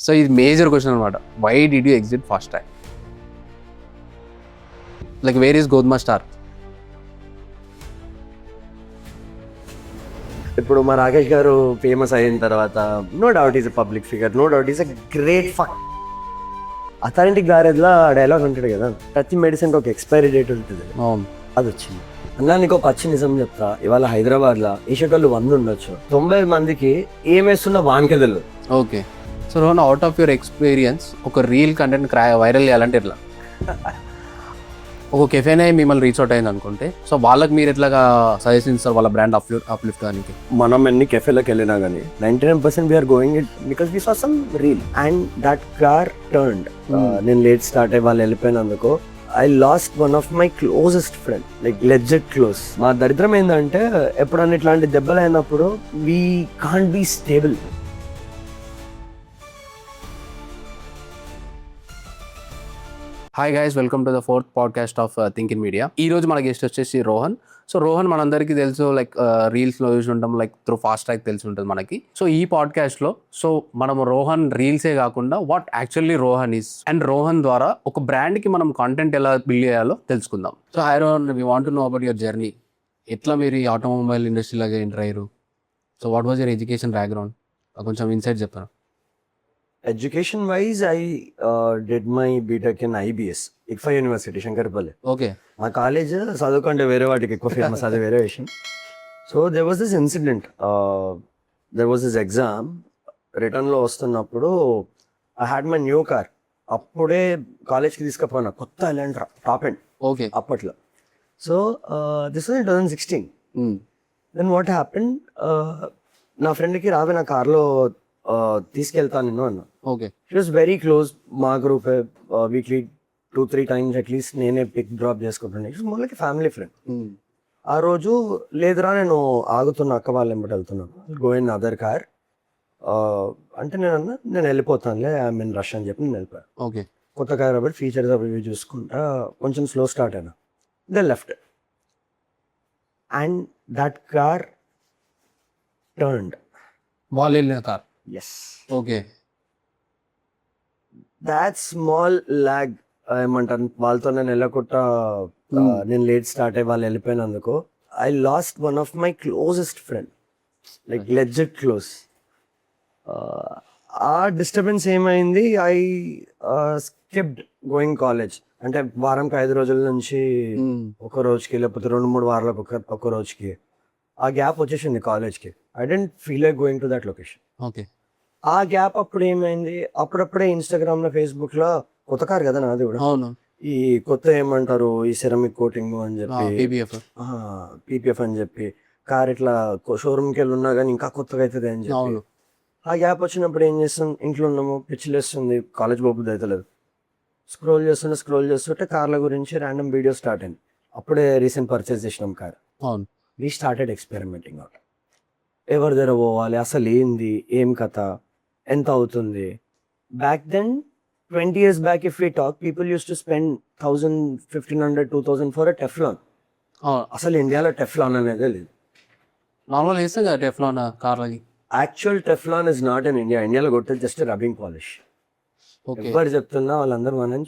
So ఇది major question అనమాట. Why did you exit fast track? Like where is గోధుమ star? ఇప్పుడు మా రాకేష్ గారు ఫేమస్ అయిన తర్వాత no doubt is a public figure, no doubt is a great fuck. Authority గ్యారేజ్లో dialogue ఉంటాడు కదా, ప్రతి మెడిసిన్కి ఒక ఎక్స్పైరీ డేట్ ఉంటుంది, అవును. అది వచ్చింది. అన్నా నీకు ఒక పచ్చి నిజం చెప్తా, ఇవాళ హైదరాబాద్లో వేసేటోళ్ళు 100 ఉండొచ్చు, 90 మందికి ఏమేస్తున్నా వానికే తెలియదు. Okay. So Rohan, out of your experience ఒక రీల్ కంటెంట్ వైరల్ చేయాలంటే ఎట్లా? ఒక కెఫేనే మిమ్మల్ని రీచ్ అవుట్ అయింది అనుకుంటే, సో వాళ్ళకి మీరు ఎట్లాగా సజెషన్ ఇస్తారు వాళ్ళ బ్రాండ్ అప్లిఫ్ట్ దానికి? మనం ఎన్ని కెఫేలకు వెళ్ళినా కానీ 99% we're going it because we saw some reel and that car turned. నేను లేట్ స్టార్ట్ అయ్యి వాళ్ళు వెళ్ళిపోయినందుకు I lost one of my closest friend, like legit close. మా దరిద్రం ఏంటంటే ఎప్పుడన్నా ఇట్లాంటి దెబ్బలు అయినప్పుడు we can't be stable. Hi guys, welcome to the 4th podcast of think in media. ఈ రోజు మన గెస్ట్ వచ్చేసి రోహన్. సో రోహన్ మనందరికీ తెలుసు, లైక్ రీల్స్లో చూసి ఉంటాం, లైక్ త్రూ ఫాస్ట్ ట్రాక్ తెలిసి ఉంటుంది మనకి. సో ఈ పాడ్కాస్ట్లో సో మనం రోహన్ రీల్సే కాకుండా what actually Rohan is, and Rohan ద్వారా ఒక బ్రాండ్కి మనం కాంటెంట్ ఎలా బిల్డ్ చేయాలో తెలుసుకుందాం. So hi Rohan, we want to know about your journey. ఎట్లా మీరు ఈ ఆటోమొబైల్ ఇండస్ట్రీలాగా ఎంటర్ అయ్యారు? So what was your education background? కొంచెం ఇన్సైట్ చెప్పాను. Education wise I did my BTech in IBS, ICFA university, Shankarpalli. Okay. మా కాలేజ్ చదువుకుంటే వేరే వాటికి ఎక్కువ ఫేమస్, అది వేరే విషయం. So there was this incident, there was this exam. రిటర్న్లో వస్తున్నప్పుడు I had my new car. అప్పుడే కాలేజ్కి తీసుకుపోయినా, కొత్త ఎలాంట్రా టాప్ ఎండ్. ఓకే. అప్పట్లో. So this was in 2016. Then what happen, నా ఫ్రెండ్కి రావే నా కార్లో తీసుకెళ్తాను నేను అన్నా. Okay. It was very close. మా గ్రూప్ వీక్లీ 2-3 టైమ్స్ అట్లీస్ట్ నేనే పిక్ డ్రాప్ చేసుకుంటున్నాను. It's more like family friend. ఆ రోజు లేదురా, నేను ఆగుతున్న అక్క వాళ్ళ వెంబడి వెళ్తున్నాను, గో ఇన్ అదర్ కార్ అంటే నేను వెళ్ళిపోతానులే, ఐ మీన్ రష్ అని చెప్పి నేను వెళ్ళిపోయాను. ఓకే. కొత్త కార్ కాబట్టి ఫీచర్స్ అవి చూసుకుంటా కొంచెం స్లో స్టార్ట్ అయినా. Then left and that car turned. వాళ్ళు వెళ్ళిన car? Yes. Okay. That small lag ఏమంటారు, వాళ్ళతో నేను వెళ్ళకుండా నేను లేట్ స్టార్ట్ అయ్యి వాళ్ళు వెళ్ళిపోయినందుకు I lost one of my closest friend, like legit close. ఆ డిస్టర్బెన్స్ ఏమైంది, ఐ స్కిప్డ్ గోయింగ్ కాలేజ్. అంటే వారంకి 5 రోజుల నుంచి ఒక రోజుకి, లేకపోతే 2-3 వారాలకు ఒక రోజుకి ఆ గ్యాప్ వచ్చేసింది కాలేజ్కి. I didn't feel like going to that location. Okay. ఆ గ్యాప్ అప్పుడు ఏమైంది, అప్పుడప్పుడే ఇన్స్టాగ్రామ్లో, ఫేస్బుక్లో కొత్త కార్ కదా నాది కూడా, అవును. ఈ కొత్త ఏమంటారు ఈ సెరమిక్ కోటింగ్ అని చెప్పి, PPF అని చెప్పి, కార్ ఇట్లా షోరూమ్కి వెళ్ళి ఉన్నా కానీ ఇంకా కొత్తగా అవుతుంది అని చెప్పి. ఆ గ్యాప్ వచ్చినప్పుడు ఏం చేస్తాం, ఇంట్లో ఉన్నాము, పిచ్చిలేస్తుంది, కాలేజ్ పోబుద్ది అవుతలేదు. స్క్రోల్ చేస్తుంటే కార్ల గురించి ర్యాండమ్ వీడియో స్టార్ట్ అయింది. అప్పుడే రీసెంట్ పర్చేస్ చేసినాం కార్. అవును. We started experimenting out. ఎవరి దగ్గర పోవాలి, అసలు ఏంది, ఏం కథ, ఎంత అవుతుంది. Back then 20 years back if we talk, people use to spend 1000, 1500, 2000 for a Teflon. అసలు ఇండియాలో టెఫ్లాన్ అనేది లేదు. నార్మల్ వేస్తాం కదా టెఫ్లాన్ కార్లకి. Actual Teflon is not in India. ఇండియాలో కొట్టేది జస్ట్ రబ్బింగ్ పాలిష్. ఎవరు చెప్తున్నా వాళ్ళందరూ మనని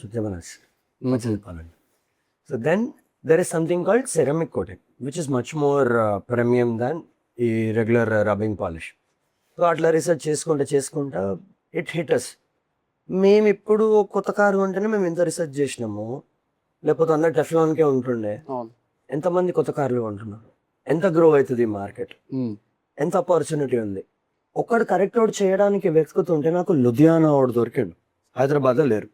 చెప్పాలండి. So then there is something called ceramic coating which is much more premium than ఈ రెగ్యులర్ రబ్బింగ్ పాలిష్. సో అట్లా రీసెర్చ్ చేసుకుంటా ఇట్ హిటస్. మేము ఇప్పుడు కొత్త కారు ఉంటేనే మేము ఇంత రీసెర్చ్ చేసినాము, లేకపోతే అందరు టెఫ్లాన్కే ఉంటుండే. ఎంతమంది కొత్త కార్లు కొంటున్నారు, ఎంత గ్రో అవుతుంది మార్కెట్, ఎంత ఆపర్చునిటీ ఉంది. ఒకడు కరెక్ట్ అవుట్ చేయడానికి వెతుకుతుంటే నాకు లుధియానా వాడు దొరికాడు, హైదరాబాద్లో లేరు.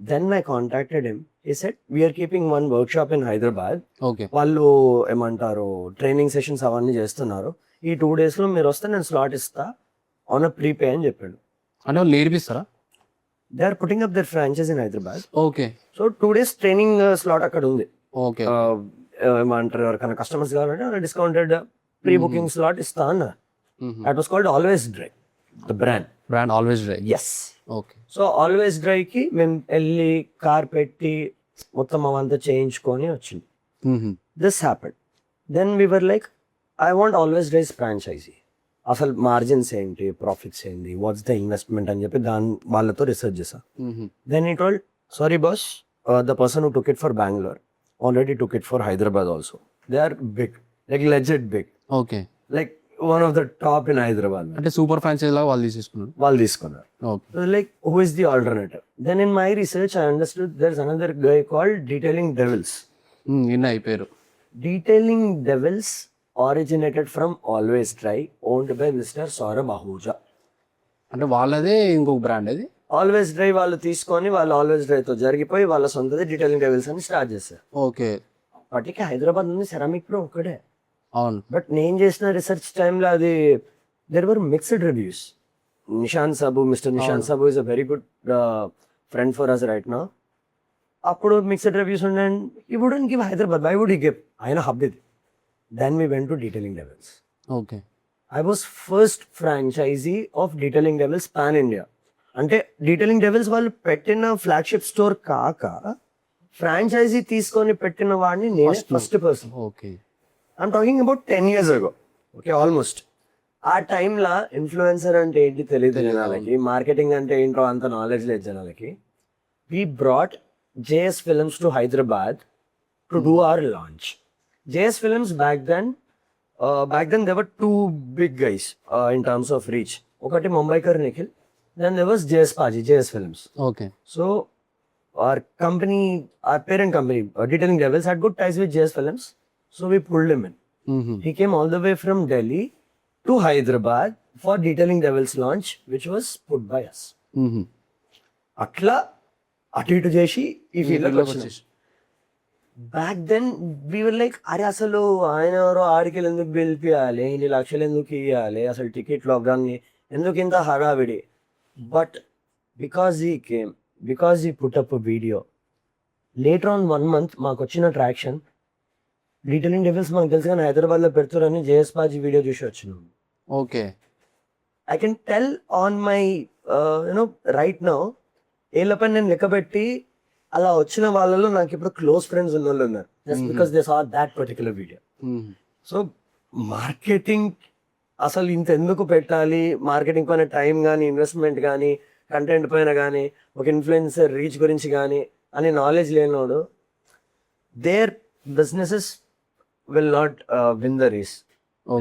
Then I contacted him. He said we're keeping one workshop in Hyderabad. వాళ్ళు ఏమంటారు ట్రైనింగ్ సెషన్స్ అవన్నీ చేస్తున్నారు. ఈ 2 daysలో మీరు వస్తే నేను స్లాట్ ఇస్తా ఆన్ అ ప్రీపే అని చెప్పాడు. అంటే వాళ్ళు నేర్పిస్తారా? They are putting up their franchise in Hyderabad. Okay. So 2 days training slot అక్కడ ఉంది. ఓకే. ఏమంటారు ఎవరికైనా కస్టమర్స్ కావాలంటే డిస్కౌంటెడ్ ప్రీ బుకింగ్ స్లాట్ ఇస్తా అన్నారు. That was called always dry, the brand always dry. Yes. Okay. So always డ్రైకి మేము వెళ్ళి కార్ పెట్టి మొత్తం అవంతా చేయించుకొని వచ్చింది. This happened. Then we were like, I want always dry's franchisee. అసలు మార్జిన్స్ ఏంటి, ప్రాఫిట్స్ ఏంటి, వాట్స్ ద ఇన్వెస్ట్మెంట్ అని చెప్పి వాళ్ళతో రిసర్చ్ చేశా. Then he told, sorry boss, the person who took it for Bengaluru already took it for Hyderabad also. They are big, like legend big, okay. Like one of the top in Hyderabad. అంటే super franchise లాగా వాళ్ళు తీసుకున్నారు. So like, who is the alternative? Then in my research, I understood there's another guy called Detailing Devils. నిన్న అయిపోయారు. Detailing Devils originated from Always Try, owned by Mr. Saurabh Ahuja. అంటే వాళ్ళదే ఇంకొక brand అది. Always dry వాళ్ళు తీసుకొని వాళ్ళు always డ్రైతో జరిగిపోయి వాళ్ళ సొంతది డీటెయిలింగ్ డెవిల్స్ అని స్టార్ట్ చేశారు. ఓకే. వాటికి హైదరాబాద్ నుండి సెరామిక్ ప్రో ఒక్కడే. అవును. బట్ నేను చేసిన రీసెర్చ్ టైంలో అది there were mixed reviews. Nishant Sabu, mister Nishant Sabu is a very good friend for us right now. అప్పుడు మిక్స్డ్ రివ్యూస్ ఉన్నాయి. He wouldn't give Hyderabad, why would he give? ఆయన హబ్ ఇది. Then we went to detailing devils. Okay. I was first franchisee of detailing devils pan India. అంటే detailing devils వాళ్ళు పెట్టిన flagship store కాక franchise తీసుకొని పెట్టిన వాడిని నేనే first person. Okay. I'm talking about 10 years ago. Okay, almost. ఆ టైంలో ఇన్ఫ్లుయెన్సర్ అంటే ఏంటి తెలియదు జనాలకి, మార్కెటింగ్ అంటే ఏంటో అంత నాలెడ్జ్ లేదు జనాలకి. We brought JS films to Hyderabad to do our launch. JS films back then there were two big guys in terms of reach. ఒకటి Mumbaikar Nikhil, then there was JS Paji, JS Films. ఓకే. So our company, our parent company, Detailing Devils, had good ties with JS Films. So we pulled him in. He came all the way from Delhi to Hyderabad for Detailing Devils launch, which was put by us. అట్లా అటు ఇటు చేసి ఈ ఫీల్డ్లోకి వచ్చినాం. Back then we were like, అరే అసలు ఆయన ఎవరో ఆడికి ఎందుకు పిలిపియాలి, ఇన్ని లక్షలు ఎందుకు ఇవ్వాలి, అసలు టికెట్లు అవగానే ఎందుకు ఇంత హడావిడి. But because he came, because he put up video, later on 1 month మాకు వచ్చిన ట్రాక్షన్. డీటెయిలింగ్ డెవిల్స్ మాకు తెలుసు కానీ హైదరాబాద్లో పెడుతారని జేఎస్ పాజీ వీడియో చూసి వచ్చినాం. Okay. I can tell on my you know right now, ఏళ్ళపై నేను లెక్కబెట్టి అలా వచ్చిన వాళ్ళలో నాకు ఇప్పుడు క్లోజ్ ఫ్రెండ్స్ ఉన్న వాళ్ళు ఉన్నారు, just because they saw that particular video. So marketing అసలు ఇంత ఎందుకు పెట్టాలి, మార్కెటింగ్ పైన టైం కానీ, ఇన్వెస్ట్మెంట్ కానీ, కంటెంట్ పైన కానీ, ఒక ఇన్ఫ్లుయెన్సర్ రీచ్ గురించి కానీ అని నాలెడ్జ్ లేనోడు, there businesses will not win the race.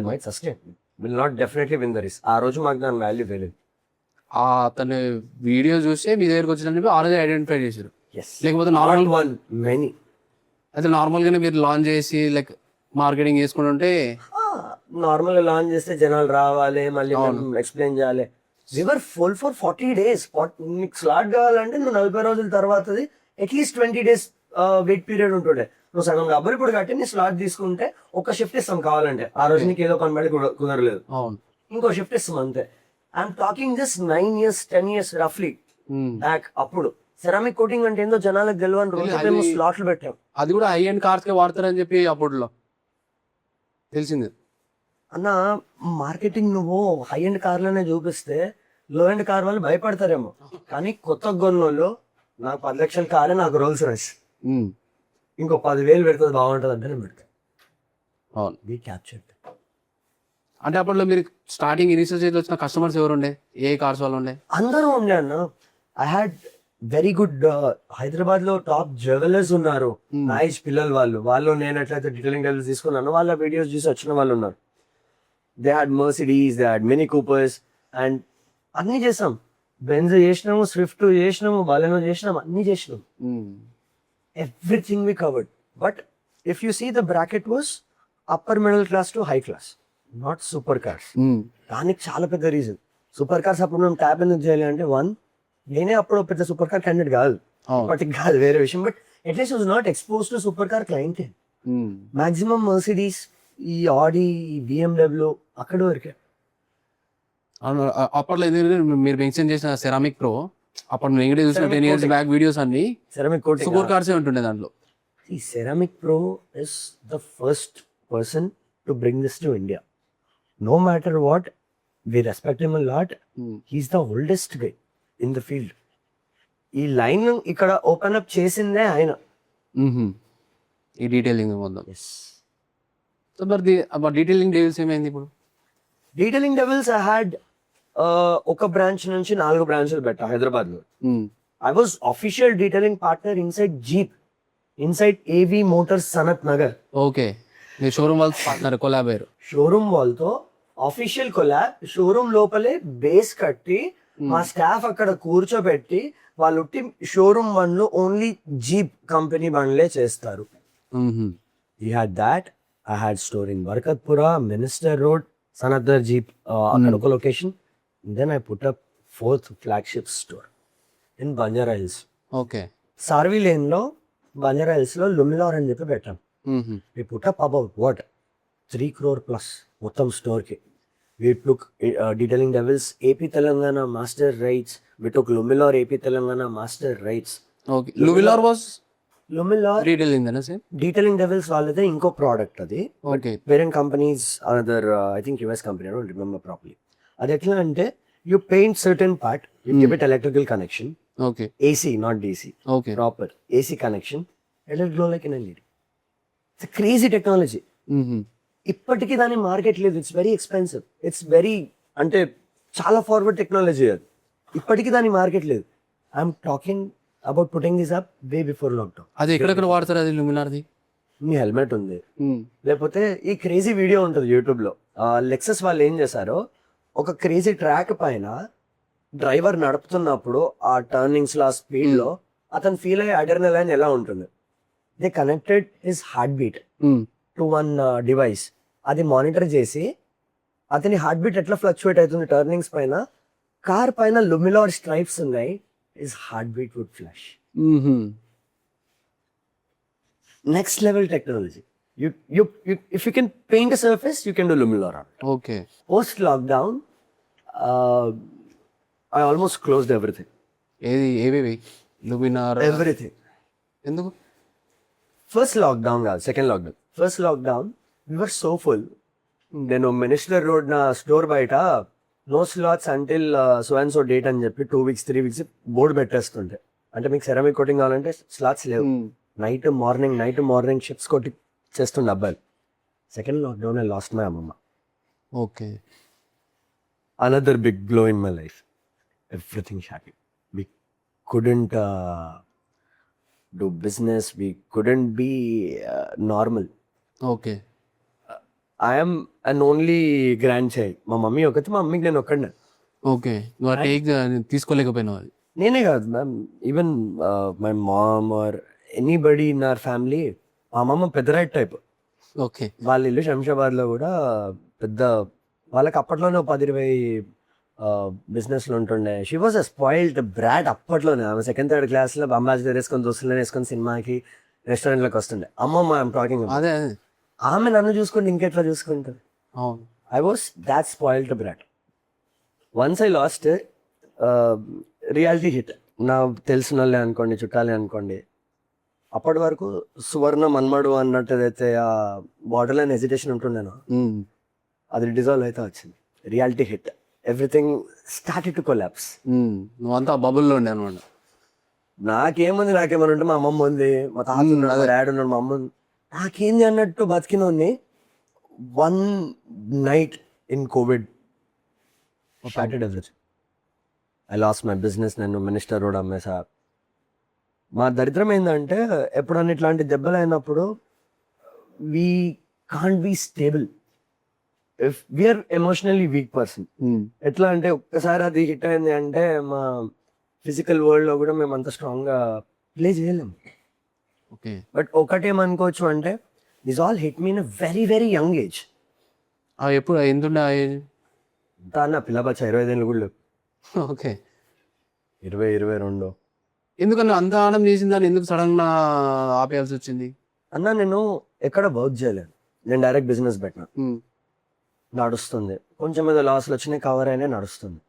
Might sustain, will not definitely win the race. ఆ రోజు మాకు దాని వాల్యూ తెలియదు. అతని వీడియో చూస్తే మీ దగ్గరకు వచ్చిన ఆ రోజు ఐడెంటిఫై చేశారు. లేకపోతే నార్మల్ వన్ మెనీ అయితే నార్మల్గానే మీరు లాంచ్ చేసి లైక్ మార్కెటింగ్ చేసుకుని ఉంటే నార్మల్గా లాంచ్ చేస్తే జనాలు రావాలి, మళ్ళీ ఎక్స్ప్లెయిన్ చేయాలి. We were full for 40 days. నీకు స్లాట్ కావాలంటే నువ్వు 40 రోజుల తర్వాతది అట్లీస్ట్ 20 days వెయిట్ పీరియడ్ ఉంటుండే. నువ్వు సగం డబ్బులు ఇప్పుడు కట్టి నీ స్లాట్ తీసుకుంటే ఒక షిఫ్ట్ ఇస్తాం కావాలంటే. ఆ రోజు నీకు ఏదో కనబడి కుదరలేదు, ఇంకో షిఫ్ట్ ఇస్తాం అంతే. I'm talking just 9 years 10 years రఫ్లీ బ్యాక్. అప్పుడు సెరామిక్ కోటింగ్ అంటే ఏందో జనాలకు తెలియని రోజు మేము స్లాట్లు పెట్టాం. అది కూడా హై అండ్ కార్స్ కే వాడతారని చెప్పి అప్పుడులో తెలిసింది అన్న. మార్కెటింగ్ నువ్వు హై అండ్ కార్లనే చూపిస్తే లో అండ్ కార్ వాళ్ళు భయపడతారేమో, కానీ కొత్త కొన్నోళ్ళు నాకు 10 లక్షల కారే నాకు రోల్స్ రాయిస్, ఇంకో 10,000 పెడుతుంది బాగుంటుంది అంటే నేను పెడతాను. అవును, బీ క్యాప్చర్డ్. అంటే అప్పట్లో మీరు స్టార్టింగ్ రీసెర్చ్ చేసి వచ్చిన కస్టమర్స్ ఎవరు ఉండే, ఏ కార్స్ వాళ్ళు ఉండే? అందరూ ఉండే అన్న. I had very good Hyderabad లో టాప్ జ్యువెలర్స్ ఉన్నారు, నా ఏజ్ పిల్లలు వాళ్ళు నేను ఎట్లయితే డీటెయిలింగ్ డెవిల్స్ తీసుకున్నాను వాళ్ళ వీడియోస్ చూసి వచ్చిన వాళ్ళు ఉన్నారు. They had Mercedes, they had mini Coopers and అన్నీ చేసాం. బెంజ్ చేసినాము, స్విఫ్ట్ చేసినాము, బాలెనో చేసినాము, అన్నీ చేసినాం. Everything we covered. But if you see the bracket was upper middle class to high class, not super cars. దానికి చాలా పెద్ద రీజన్. సూపర్ కార్స్ అప్పుడు మేము ట్యాప్ ఎందుకు చేయాలి అంటే, వన్, నేనే అప్పుడు పెద్ద సూపర్ కార్ క్యాండిడేట్ కాదు, ఇప్పటికి కాదు, వేరే విషయం. But at least was not expose to super car client. Maximum Mercedes, ఈ ఆడి, ఈ బిఎండబ్ల్యూ అక్కడ వరకే. అప్పట్లో మీరు మెన్షన్ చేసిన సెరామిక్ ప్రో, అప్పుడు నేను చూసిన 10 years బ్యాక్ వీడియోస్ అన్ని సెరామిక్ కోటింగ్ సూపర్ కార్సే ఉంటుండే దాంట్లో. ఈ ceramic pro is the first person to bring this to India. No matter what, we respect him a lot. He's the oldest guy in the field. ఈ line ఇక్కడ open up చేసిందే ఆయన. ఈ detailing మొత్తం. సో మరి detailing details ఏమైంది ఇప్పుడు? Detailing devils I had ఒక బ్రాంచ్ నుంచి 4 బ్రాంచ్లు పెట్టా హైదరాబాద్ లో. I was official detailing partner inside jeep, inside ఏవి మోటార్స్ సనత్ నగర్. ఓకే, మీరు షోరూమ్ వాళ్ళు పార్ట్నర్ కొలాబ్ అయ్యారు. షోరూమ్ వాళ్ళతో అఫీషియల్ కొలాబ్, షోరూమ్ లోపలే బేస్ కట్టి మా స్టాఫ్ అక్కడ కూర్చోబెట్టి వాళ్ళు షోరూమ్ బండ్లు ఓన్లీ జీప్ కంపెనీ బండ్లే చేస్తారు. He had that. I had store in Barkatpura, minister road, సనద్దర్ జీప్ అక్కడ ఒక location. Then I put up 4th flagship store in Banjara Hills. Okay, సార్వీ లేన్ లో బంజారా హిల్స్ లో లుమిలార్ అని చెప్పి పెట్టాం. We put up about what 3 crore plus మొత్తం స్టోర్ కి. We took detailing devils AP Telangana master rights. We took Lumilar AP Telangana master rights. Okay. Lumilar was Lumilar retailing దనా same. detailing devils వాళ్ళదే ఇంకో product అది. Okay, parent companies another I think US company, I don't remember properly. అది ఎట్లా అంటే you paint certain part, you give it electrical connection, okay, AC not DC, okay, proper AC connection, it will glow like an LED. It's crazy technology. ఇప్పటికీ దాని market లేదు. It's very expensive. It's very అంటే చాలా forward technology అది. ఇప్పటికీ దాని market లేదు. I'm talking about putting this up way before lockdown. అది ఎక్కడెక్కడ వాడతారు అది లుమినార్ది? మీ హెల్మెట్ ఉంది, లేకపోతే ఈ క్రేజీ వీడియో ఉంటుంది యూట్యూబ్ లో. లెక్సస్ వాళ్ళు ఏం చేశారో, ఒక క్రేజీ ట్రాక్ పైన డ్రైవర్ నడుపుతున్నప్పుడు ఆ టర్నింగ్స్ లో స్పీడ్ లో అతను ఫీల్ అయ్యే అడ్రినలైన్ ఎలా ఉంటుంది. They connected his heartbeat to one device. అది మానిటర్ చేసి అతని హార్ట్ బీట్ ఎట్లా ఫ్లక్చువేట్ అవుతుంది టర్నింగ్స్ పైన, కార్ పైన లుమిలార్ స్ట్రైప్స్ ఉన్నాయి, his heartbeat would flash. Next level technology. If you can paint a surface, you can do Lumilar on it. Okay. Post lockdown, I almost closed everything. ఏవేవి Luminar? Everything. ఎందుకు? First lockdown కాదు, second lockdown. First lockdown we were so full. నేను minister road నా store బయట no slots until so and so date అని చెప్పి 2 weeks 3 weeks board పెట్టేస్తుంటే, అంటే మీకు సెరామిక్ కోటింగ్ కావాలంటే స్లాట్స్ లేవు. నైట్ మార్నింగ్ షిప్స్ కొట్టి చేస్తుండే అబ్బాయిలు. Second lockdown I lost my అమ్మమ్మ. Okay. Another big blow in my life. Everything happy. We couldn't do business, we couldn't be normal. Okay. I'm an only grandchild. మా mummy ఒకటి, మా మమ్మీకి నేను ఒక్కడే. ఓకే, నువ్వు ఆ టేక్ తీసుకోలేకపోయినావు అది? నేనే కాదు ma'am, even my mom or anybody in our family. మా అమ్మమ్మ పెద్ద రైట్ టైప్. ఓకే. వాళ్ళ ఇల్లు శంషాబాద్లో కూడా పెద్ద, వాళ్ళకి అప్పట్లోనే 10-20 బిజినెస్లు ఉంటుండే. She was a spoiled brat అప్పట్లోనే. ఆమె 2nd 3rd క్లాస్లో అంబాసిడర్ వేసుకొని, దోస్తులను వేసుకొని సినిమాకి రెస్టారెంట్లోకి వస్తుండే. అమ్మమ్మ ఐఎమ్ టాకింగ్. అదే ఆమె నన్ను చూసుకుంటే ఇంకెట్లా చూసుకుంటుంది. అవును. I was that spoiled brat. Once I lost reality hit. నా తెలిసిన వాళ్ళే అనుకోండి, చుట్టాలే అనుకోండి. అప్పటి వరకు సువర్ణ మన్మడు అన్నట్టు ఏదైతే ఆ బార్డర్ లైన్ హెజిటేషన్ ఉంటుండేనో, అది డిజాల్వ్ అయితే వచ్చింది. Reality hit. Everything started to collapse. నువ్వంతా బబుల్లో ఉండే అనమాట. నాకేమని ఉంటే మా అమ్మమ్మ ఉంది, మా తాత ఉన్నాడు, మా డాడీ ఉన్నాడు, మా అమ్మ ఉంది. నాకేంది అన్నట్టు బతికినోని. 1 night in COVID shattered everything. I lost my business. నేను మినిస్టర్ రోడ్ అమ్మేసా. మా దరిద్రం ఏంటంటే, ఎప్పుడన్నా ఇట్లాంటి దెబ్బలు అయినప్పుడు we can't be stable if we're emotionally weak person. ఎట్లా అంటే ఒక్కసారి అది హిట్ అయింది అంటే మా ఫిజికల్ వరల్డ్లో కూడా మేము అంత స్ట్రాంగ్గా ప్లే చేయలేము. ఓకే. బట్ ఒకటేమనుకోవచ్చు అంటే, this all hit me in a very very young age. ఎప్పుడు ఎందుండే ఆ ఏజ్? నా పిల్లబచ్చ 25 ఏళ్ళు కూడా లేవు. ఓకే. 22. ఎందుకన్నా అంత ఆనందం చేసిన దాన్ని ఎందుకు సడన్ గా ఆపేయాల్సి వచ్చింది? అన్నా నేను ఎక్కడ వర్క్ చేయలేను. నేను డైరెక్ట్ బిజినెస్ పెట్టినా, నడుస్తుంది. కొంచెం ఏదో లాస్లు వచ్చినాయి, కవర్ అయినా నడుస్తుంది.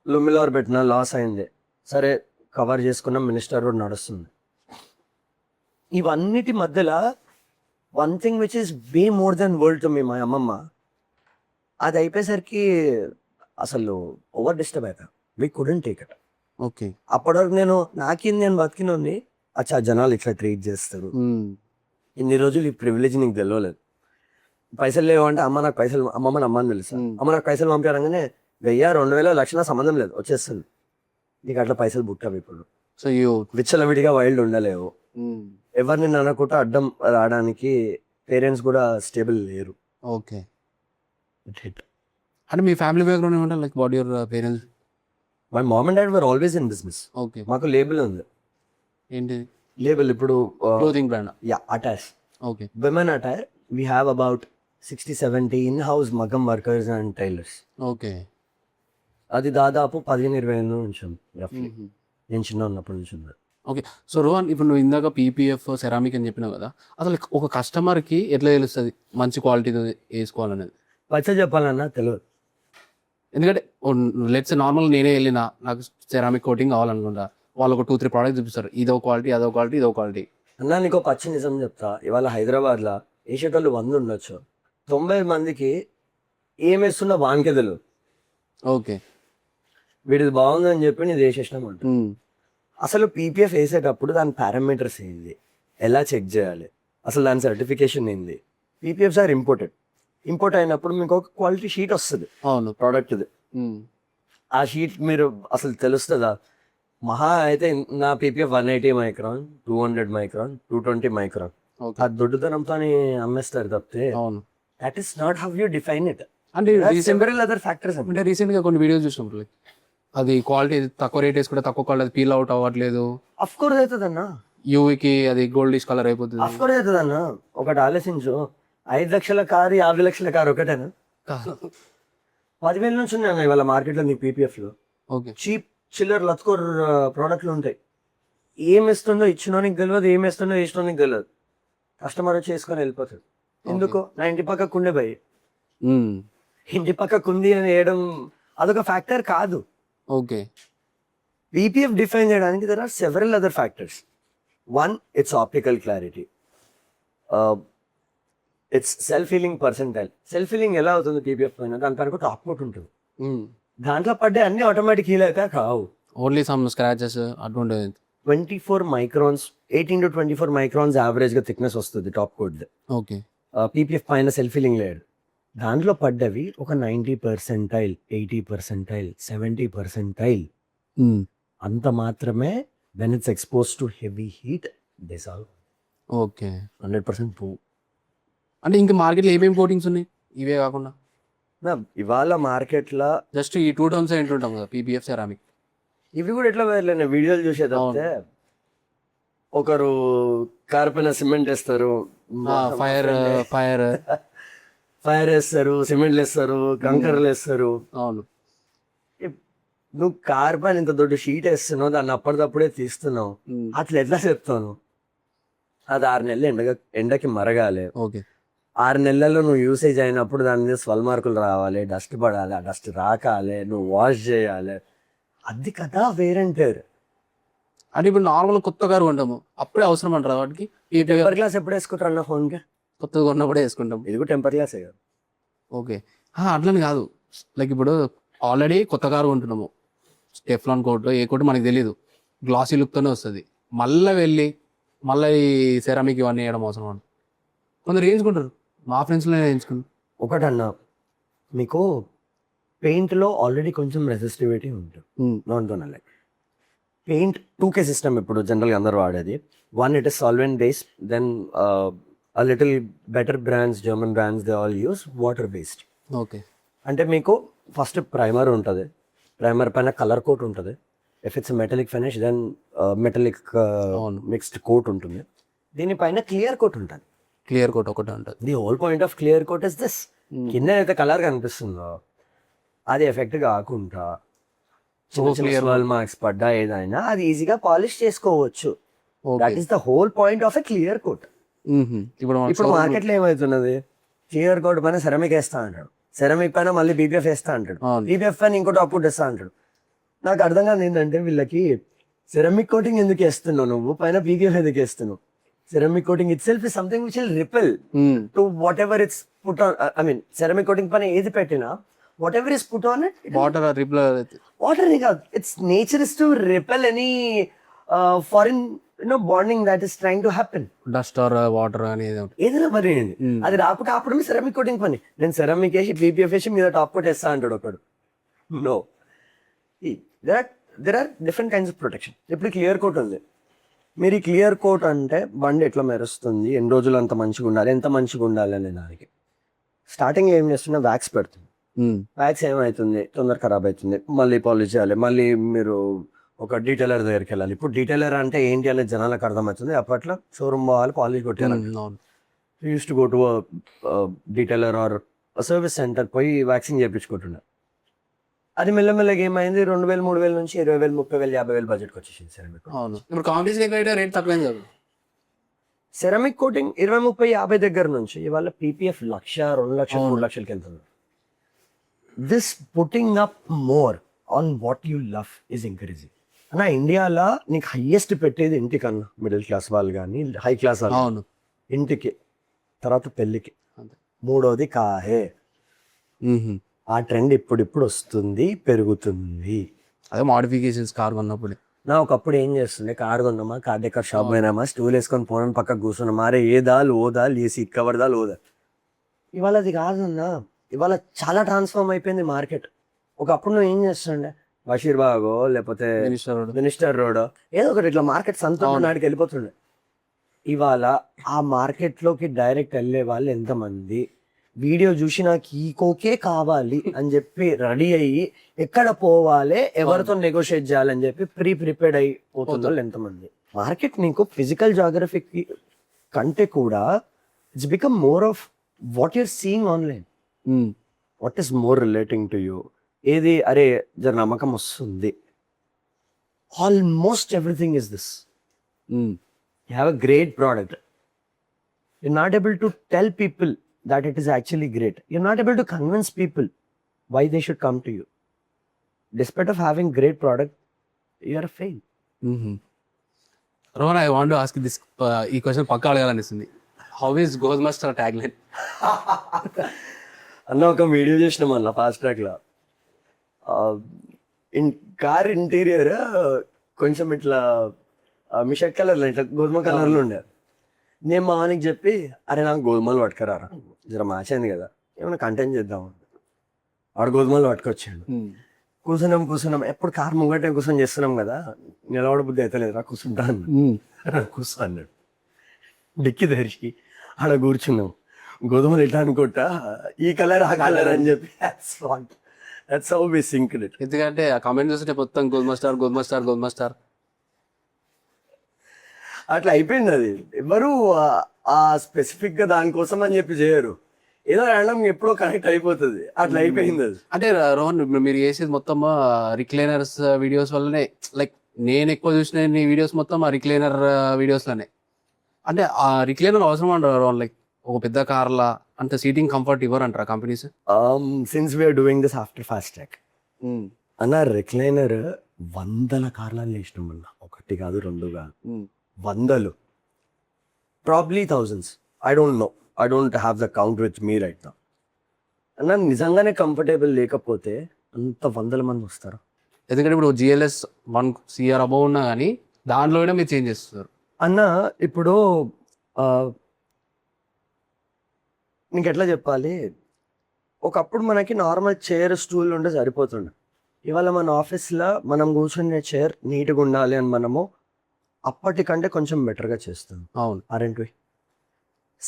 లుమిలార్ పెట్టినా లాస్ అయింది, సరే కవర్ చేసుకున్నాం. మినిస్టర్ రోడ్ నడుస్తుంది. ఇవన్నిటి మధ్యలో one thing which is way more than world to me, మా అమ్మమ్మ. అది అయిపోయేసరికి అసలు ఓవర్ డిస్టర్బ్ అయిపోయా. We couldn't take it. Okay. అప్పటి వరకు నేను బతికినోని, అచ్చా జనాలు ఇట్లా ట్రీట్ చేస్తారు, ఇన్ని రోజులు ఈ ప్రివిలేజ్ నీకు తెలియలేదు. పైసలు లేవు అంటే అమ్మ నాకు పైసలు, అమ్మమ్మని అమ్మని తెలుసు, అమ్మ నాకు పైసలు పంపించగానే 1000, 2000, లక్షల సంబంధం లేదు, వచ్చేస్తుంది. నీకు అట్లా పైసలు బుట్టవి ఇప్పుడు. సో యూ విచ్చలవిడిగా వైల్డ్ ఉండలేవు. ఎవరిని ననకుండా అడ్డం రావడానికి పేరెంట్స్ కూడా స్టేబుల్ లేరు. ఓకే. అంటే మీ ఫ్యామిలీ బ్యాక్గ్రౌండ్ ఏమంటారు, like what your parents? My mom and dad were always in business. Okay. మాకు లేబుల్ ఉంది. ఏంటి? లేబుల్ ఇప్పుడు clothing brand? Yeah, attire. Okay. Women attire. We have about 60-70 in house మగం వర్కర్స్ అండ్ టైలర్స్. ఓకే. అది దాదాపు 15-20 ఏళ్ళ నుంచి ఉంది రఫ్లీ. నేను చిన్న ఉన్నప్పటి నుంచి ఉంది. ఓకే. సో రోహన్, ఇప్పుడు నువ్వు ఇందాక పీపీఎఫ్ సెరామిక్ అని చెప్పినావు కదా, అసలు ఒక కస్టమర్కి ఎట్లా తెలుస్తుంది మంచి క్వాలిటీ వేసుకోవాలనేది? పచ్చ చెప్పాలన్నా తెలియదు. ఎందుకంటే లెట్స్ నార్మల్ నేనే వెళ్ళినా నాకు సెరామిక్ కోటింగ్ కావాలనుకుంటా, వాళ్ళు ఒక 2-3 ప్రోడక్ట్స్ చూపిస్తారు, ఇదో క్వాలిటీ, అదో క్వాలిటీ, ఇదో క్వాలిటీ. అన్నా నీకు పచ్చి నిజం చెప్తా, ఇవాళ హైదరాబాద్లో వేసేటోళ్ళు 100 ఉండొచ్చు, 90 మందికి ఏం వేస్తున్నా వానికే తెలియదు. ఓకే. వీడిది బాగుందని చెప్పి నేను వేసేసినామంట. అసలు పీపీఎఫ్ వేసేటప్పుడు దాని పారామీటర్స్ ఏంది, ఎలా చెక్ చేయాలి, అసలు దాని సర్టిఫికేషన్ ఏంది. పీపీఎఫ్స్ ఆర్ ఇంపోర్ట్ అయినప్పుడు మీకు ఒక క్వాలిటీ షీట్ వస్తుంది. అవును. ప్రోడక్ట్ది. ఆ షీట్ మీరు అసలు తెలుస్తుందా? మహా అయితే నా పీపీఎఫ్ 180 మైక్రాన్, 200 మైక్రాన్, 220 మైక్రాన్. ఆ దొడ్డుతనంతో అమ్మేస్తారు తప్పితే అవును, that is not how you define it. అంటే అదర్ ఫ్యాక్టర్స్. అంటే రీసెంట్గా కొన్ని వీడియోస్ చూసినప్పుడు లైక్ అది క్వాలిటీ తక్కువ రేట్ వేసుకుంటే తక్కువ క్వాలిటీ పీల్ అవుట్ అవ్వట్లేదు. అఫ్ కోర్స్ అవుతుంది అన్న, యూవికి అది గోల్డిష్ కలర్ అయిపోతుంది. అఫ్ కోర్స్ అవుతుంది అన్న. ఒకటి ఆలోచించు, 5 లక్షల కారు 50 లక్షల కారు ఒకటేనా? 10,000 నుంచి ఉన్నాయి ఇవాళ మార్కెట్లో నీ పీపీఎఫ్ లో. ఓకే. చీప్ చిల్లర్ లత్కోర్ ప్రోడక్ట్లు ఉంటాయి. ఏం ఇస్తుందో ఇచ్చినోనికి తెలియదు, ఏం ఇస్తుందో ఇచ్చినోనికి తెలియదు. కస్టమర్ వచ్చి వేసుకొని వెళ్ళిపోతాడు. ఎందుకు? నా ఇంటి పక్కకు ఉండే భయ్, ఇంటి పక్కకు ఉంది అని వేయడం అదొక ఫ్యాక్టర్ కాదు. ఓకే. పీపీఎఫ్ డిఫైన్ చేయడానికి there are several other factors. One, it's optical clarity, it's self healing percentile. Self healing ఎలా అవుతుంది పీపీఎఫ్ పైన? దానిపైన ఒక టాప్ కోట్ ఉంటుంది. దాంట్లో పడ్డే అన్ని ఆటోమేటిక్ హీల్ అయితే కావు. ఓన్లీ సమ్ స్క్రాచెస్ అటువంటి 24 మైక్రాన్స్, 18 to 24 మైక్రాన్స్ యావరేజ్ గా థిక్నెస్ వస్తుంది టాప్ కోట్. ఓకే. పీపీఎఫ్ పైన సెల్ఫ్ హీలింగ్ లేయర్. దాంట్లో పడ్డవి ఒక 90%, 80%, 70%. అంత మాత్రమే when it's expose to heavy heat dissolve. Okay. 100% పూ. అంటే ఇంకా మార్కెట్లో ఏమేమి కోటింగ్స్ ఉన్నాయి ఇవే కాకుండా? ఇవాళ మార్కెట్లో జస్ట్ ఈ 2 టర్మ్స్ ఏంటుంటాం కదా, పీపీఎఫ్ సెరామిక్. ఇవి కూడా ఎట్లా వెళ్ళిన వీడియోలు చూసేదంటే ఒకరు కార్ పైన సిమెంట్ వేస్తారు, ఫైర్ వేస్తారు, సిమెంట్ వేస్తారు, కంకర్లు వేస్తారు. అవును. నువ్వు కార్ పైన ఇంత దొడ్డు షీట్ వేస్తున్నావు, దాన్ని అప్పటిదప్పుడే తీస్తున్నావు, అట్లా ఎట్లా చెప్తాను? అది 6 నెలలు ఎండకి మరగాలి. ఓకే. 6 నెలల్లో నువ్వు యూసేజ్ అయినప్పుడు దాని మీద స్వల్ మార్కులు రావాలి, డస్ట్ పడాలి, ఆ డస్ట్ రాకాలి, నువ్వు వాష్ చేయాలి. అది కదా వేరంటారు. అంటే ఇప్పుడు నార్మల్ కొత్త కారు కొంటాము, అప్పుడే అవసరం అంటారు వాటికి టెంపర్ గ్లాస్ ఎప్పుడు వేసుకుంటారు అన్న ఫోన్కి? కొత్తగా కొన్నప్పుడే వేసుకుంటాం. ఇది కూడా టెంపర్ గ్లాసే కదా. ఓకే. అట్లని కాదు, లైక్ ఇప్పుడు ఆల్రెడీ కొత్త కారు కొంటున్నాము, టెఫ్లాన్ కోట్ ఏ కోట్ మనకు తెలీదు, గ్లాసీ లుక్తోనే వస్తుంది, మళ్ళీ వెళ్ళి మళ్ళీ ఈ సెరామిక్ ఇవన్నీ వేయడం అవసరం అంట. కొందరు వేయించుకుంటారు, మా ఫ్రెండ్స్లో వేయించుకుంటారు. ఒకటన్నా, మీకు పెయింట్లో ఆల్రెడీ కొంచెం రెసిస్టివిటీ ఉంటుంది. లైక్ పెయింట్ 2K సిస్టమ్ ఇప్పుడు జనరల్గా అందరూ వాడేది. One, it is solvent based. Then a little better brands, German brands, they all use water based. Okay. అంటే మీకు ఫస్ట్ ప్రైమర్ ఉంటుంది, ప్రైమర్ పైన కలర్ కోట్ ఉంటుంది. If it's metallic finish then metallic mixed coat ఉంటుంది. దీనిపైన clear coat ఉంటుంది. Clear coat ఒకటే ఉంటుంది. The whole point of clear coat is this. కింద అయితే కలర్ కనిపిస్తుందో అది ఎఫెక్ట్ కాకుండా క్లియర్ మార్క్స్ పడ్డా ఏదైనా అది ఈజీగా పాలిష్ చేసుకోవచ్చు. That is the whole point of a clear coat. ఇప్పుడు మార్కెట్ లో ఏమవుతున్నది, క్లియర్ కోట్ పైన సెరామిక్ వేస్తా అంటాడు, సెరామిక్ పైన మళ్ళీ బీపీఎఫ్ వేస్తా అంటాడు, బీపీఎఫ్ పైన ఇంకో టాప్ కోట్ వేస్తా అంటాడు. నాకు అర్థం కాదు ఏంటంటే వీళ్ళకి సెరామిక్ కోటింగ్ ఎందుకు వేస్తున్నావు నువ్వు, పైన బీపీఎఫ్ ఎందుకు వేస్తున్నావు? Ceramic coating itself is something which will repel to whatever it's put on. I mean ceramic coating పైన ఏది పెట్టినా whatever is put on it, water కాదు, it's nature is to repel any foreign bonding that is trying to happen. Dust or water అనేది ఉంటుంది. ఏదైనా పని అయింది అది రాకుండా అప్పుడు సెరామిక్ కోటింగ్ పని. నేను సెరామిక్ వేసి పీపీఎఫ్ వేసి మీద టాప్ కోట్ వేస్తా అంటాడు ఒకడు. No, there are different kinds of protection. ఇప్పుడు క్లియర్ కోట్ ఉంది. మీరు ఈ క్లియర్ కోట్ అంటే బండి ఎట్లా మెరుస్తుంది, ఎన్ని రోజులు అంత మంచిగా ఉండాలి, ఎంత మంచిగా ఉండాలి అనే దానికి స్టార్టింగ్ ఏం చేస్తున్నా వ్యాక్స్ పెడుతుంది. వ్యాక్స్ ఏమవుతుంది, తొందర ఖరాబ్ అవుతుంది, మళ్ళీ పాలిష్ చేయాలి, మళ్ళీ మీరు ఒక డీటెయిలర్ దగ్గరికి వెళ్ళాలి. ఇప్పుడు డీటెయిలర్ అంటే ఏంటి అనేది జనాలకు అర్థమవుతుంది. అప్పట్లో షోరూమ్ పోవాలి, పాలిష్ కొట్టాలి. Use to go to detailer or service center పోయి వ్యాక్సింగ్ చేయించుకుంటున్నారు. అది మెల్లమెల్లగా ఏమైంది, 2,000, 3,000 నుంచి 20,000, 30,000, 50,000 బడ్జెట్కి వచ్చేసింది సెరామిక్. అవును, ఇప్పుడు కాంపిటీషన్ ఎక్కువ రేట్ తక్కువైంది కదా. సెరామిక్ కోటింగ్ 20, 30, 50 దగ్గర నుంచి ఇవాళ పీపీఎఫ్ 1,00,000, 2,00,000, 3,00,000కి వెళ్తుంది. This putting up more on what you love is encouraging. అన్న ఇండియాలో నీకు హైయెస్ట్ పెట్టేది ఇంటికన్నా, మిడిల్ క్లాస్ వాళ్ళు కానీ హై క్లాస్ వాళ్ళు. అవును, ఇంటికి, తర్వాత పెళ్ళికి, మూడోది కారే. ఆ ట్రెండ్ ఇప్పుడు వస్తుంది, పెరుగుతుంది. అదే మోడిఫికేషన్స్ కార్ కొన్నప్పుడు. నా ఒకప్పుడు ఏం చేస్తుండే, కార్ కొన్నామా, కార్ డెక్కర్ షాప్ పోయినామా, స్టూల్ వేసుకొని పోయిన పక్కకు కూర్చున్నామా, అరే ఏ దాల్ ఓ దాల్, ఏ సీట్ కవర్ దాల్ ఓ దాల్. ఇవాళ అది కాదన్నా, ఇవాళ చాలా ట్రాన్స్ఫార్మ్ అయిపోయింది మార్కెట్. ఒకప్పుడు నువ్వు ఏం చేస్తుండే, బషీర్బాగో లేకపోతే మినిస్టర్ రోడ్ ఏదో ఒకటి ఇట్లా మార్కెట్ సంత నాటికి వెళ్ళిపోతుండే. ఇవాళ ఆ మార్కెట్లోకి డైరెక్ట్ వెళ్ళే వాళ్ళు ఎంతమంది, వీడియో చూసి నాకు ఈ కోకే కావాలి అని చెప్పి రెడీ అయ్యి ఎక్కడ పోవాలి, ఎవరితో నెగోషియేట్ చేయాలని చెప్పి ప్రిపేర్డ్ అయిపోతుంది వాళ్ళు ఎంతమంది. మార్కెట్ నీకు ఫిజికల్ జాగ్రఫీ కంటే కూడా it's become more of what you're seeing online. What is more relating to you, ఏది అరే జర నమ్మకం వస్తుంది. Almost everything is this. You have a great product, you're not able to tell people that it is actually great. You're not able to convince people why they should come to you. Despite of having great product, you are a fail. Rohan, I want to ask this, ఈ question పక్కా అడగాలనిస్తుంది. How is gold master tag line? అన్న ఒక video చేసినాం అన్న fast track లో. Car interior కొంచెం ఇట్లా మిషక్ కలర్లో, ఇట్లా గోధుమ కలర్లో ఉండే. నేను మా ఆయనకి చెప్పి, అరే నాకు గోధుమలు పట్టుకురారా, జర మ్యాచ్ అయింది కదా, ఏమైనా కంటెంట్ చేద్దాం. ఆడు గోధుమలు పట్టుకొచ్చాడు. కూర్చున్నాం, ఎప్పుడు కార్ ముంగటే కూర్చొని చేస్తున్నాం కదా, నిలబడ బుద్ధి అయితే లేదురా, కూర్చుంటాను. కూర్చో అన్నాడు. డిక్కి తెరిచి ఆడ కూర్చున్నాం. గోధుమలు ఎట్లా అనుకుంటా, ఈ కలర్ ఆ కలర్ అని చెప్పి that's how we synced it. ఎందుకంటే ఆ కామెంట్ చూస్తుంటే మొత్తం గోల్డ్ స్టార్. అట్లా అయిపోయింది అది. ఎవరు ఆ స్పెసిఫిక్ గా దానికోసం అని చెప్పి చేయరు, ఏదో ర్యాండమ్ ఎప్పుడో కనెక్ట్ అయిపోతుంది, అట్లా అయిపోయింది అది. అంటే రోహన్, మీరు చేసేది మొత్తం రిక్లైనర్స్ వీడియోస్ వల్లనే, లైక్ నేను ఎక్కువ చూసిన వీడియోస్ మొత్తం ఆ రిక్లైనర్ వీడియోస్ లోనే. అంటే ఆ రిక్లైనర్ అవసరం అంటారు రోహన్? లైక్ ఒక పెద్ద కార్లా అంటే సీటింగ్ కంఫర్ట్ ఇవ్వరు అంటారా companies? Since we're doing this after fast track అన్న, రిక్లైనర్ 100 కార్లలో చేసినాం అన్న, 1 కాదు 2 కాదు, 100, probably thousands. I don't have the count with me right now. అన్న నిజంగానే కంఫర్టబుల్ లేకపోతే అంత 100 మంది వస్తారు. ఎందుకంటే ఇప్పుడు GLS 1 CR అబౌవ్ ఉన్నా కానీ దాంట్లోనే మీరు చేంజ్ చేస్తారు అన్న. ఇప్పుడు నీకు ఎట్లా చెప్పాలి, ఒకప్పుడు మనకి నార్మల్ చైర్ స్టూల్ ఉంటే సరిపోతుండే. ఇవాళ మన ఆఫీస్లో మనం కూర్చునే చైర్ నీట్గా ఉండాలి అని మనము అప్పటికంటే కొంచెం బెటర్గా చేస్తాం. అవును, అరెంట్వి.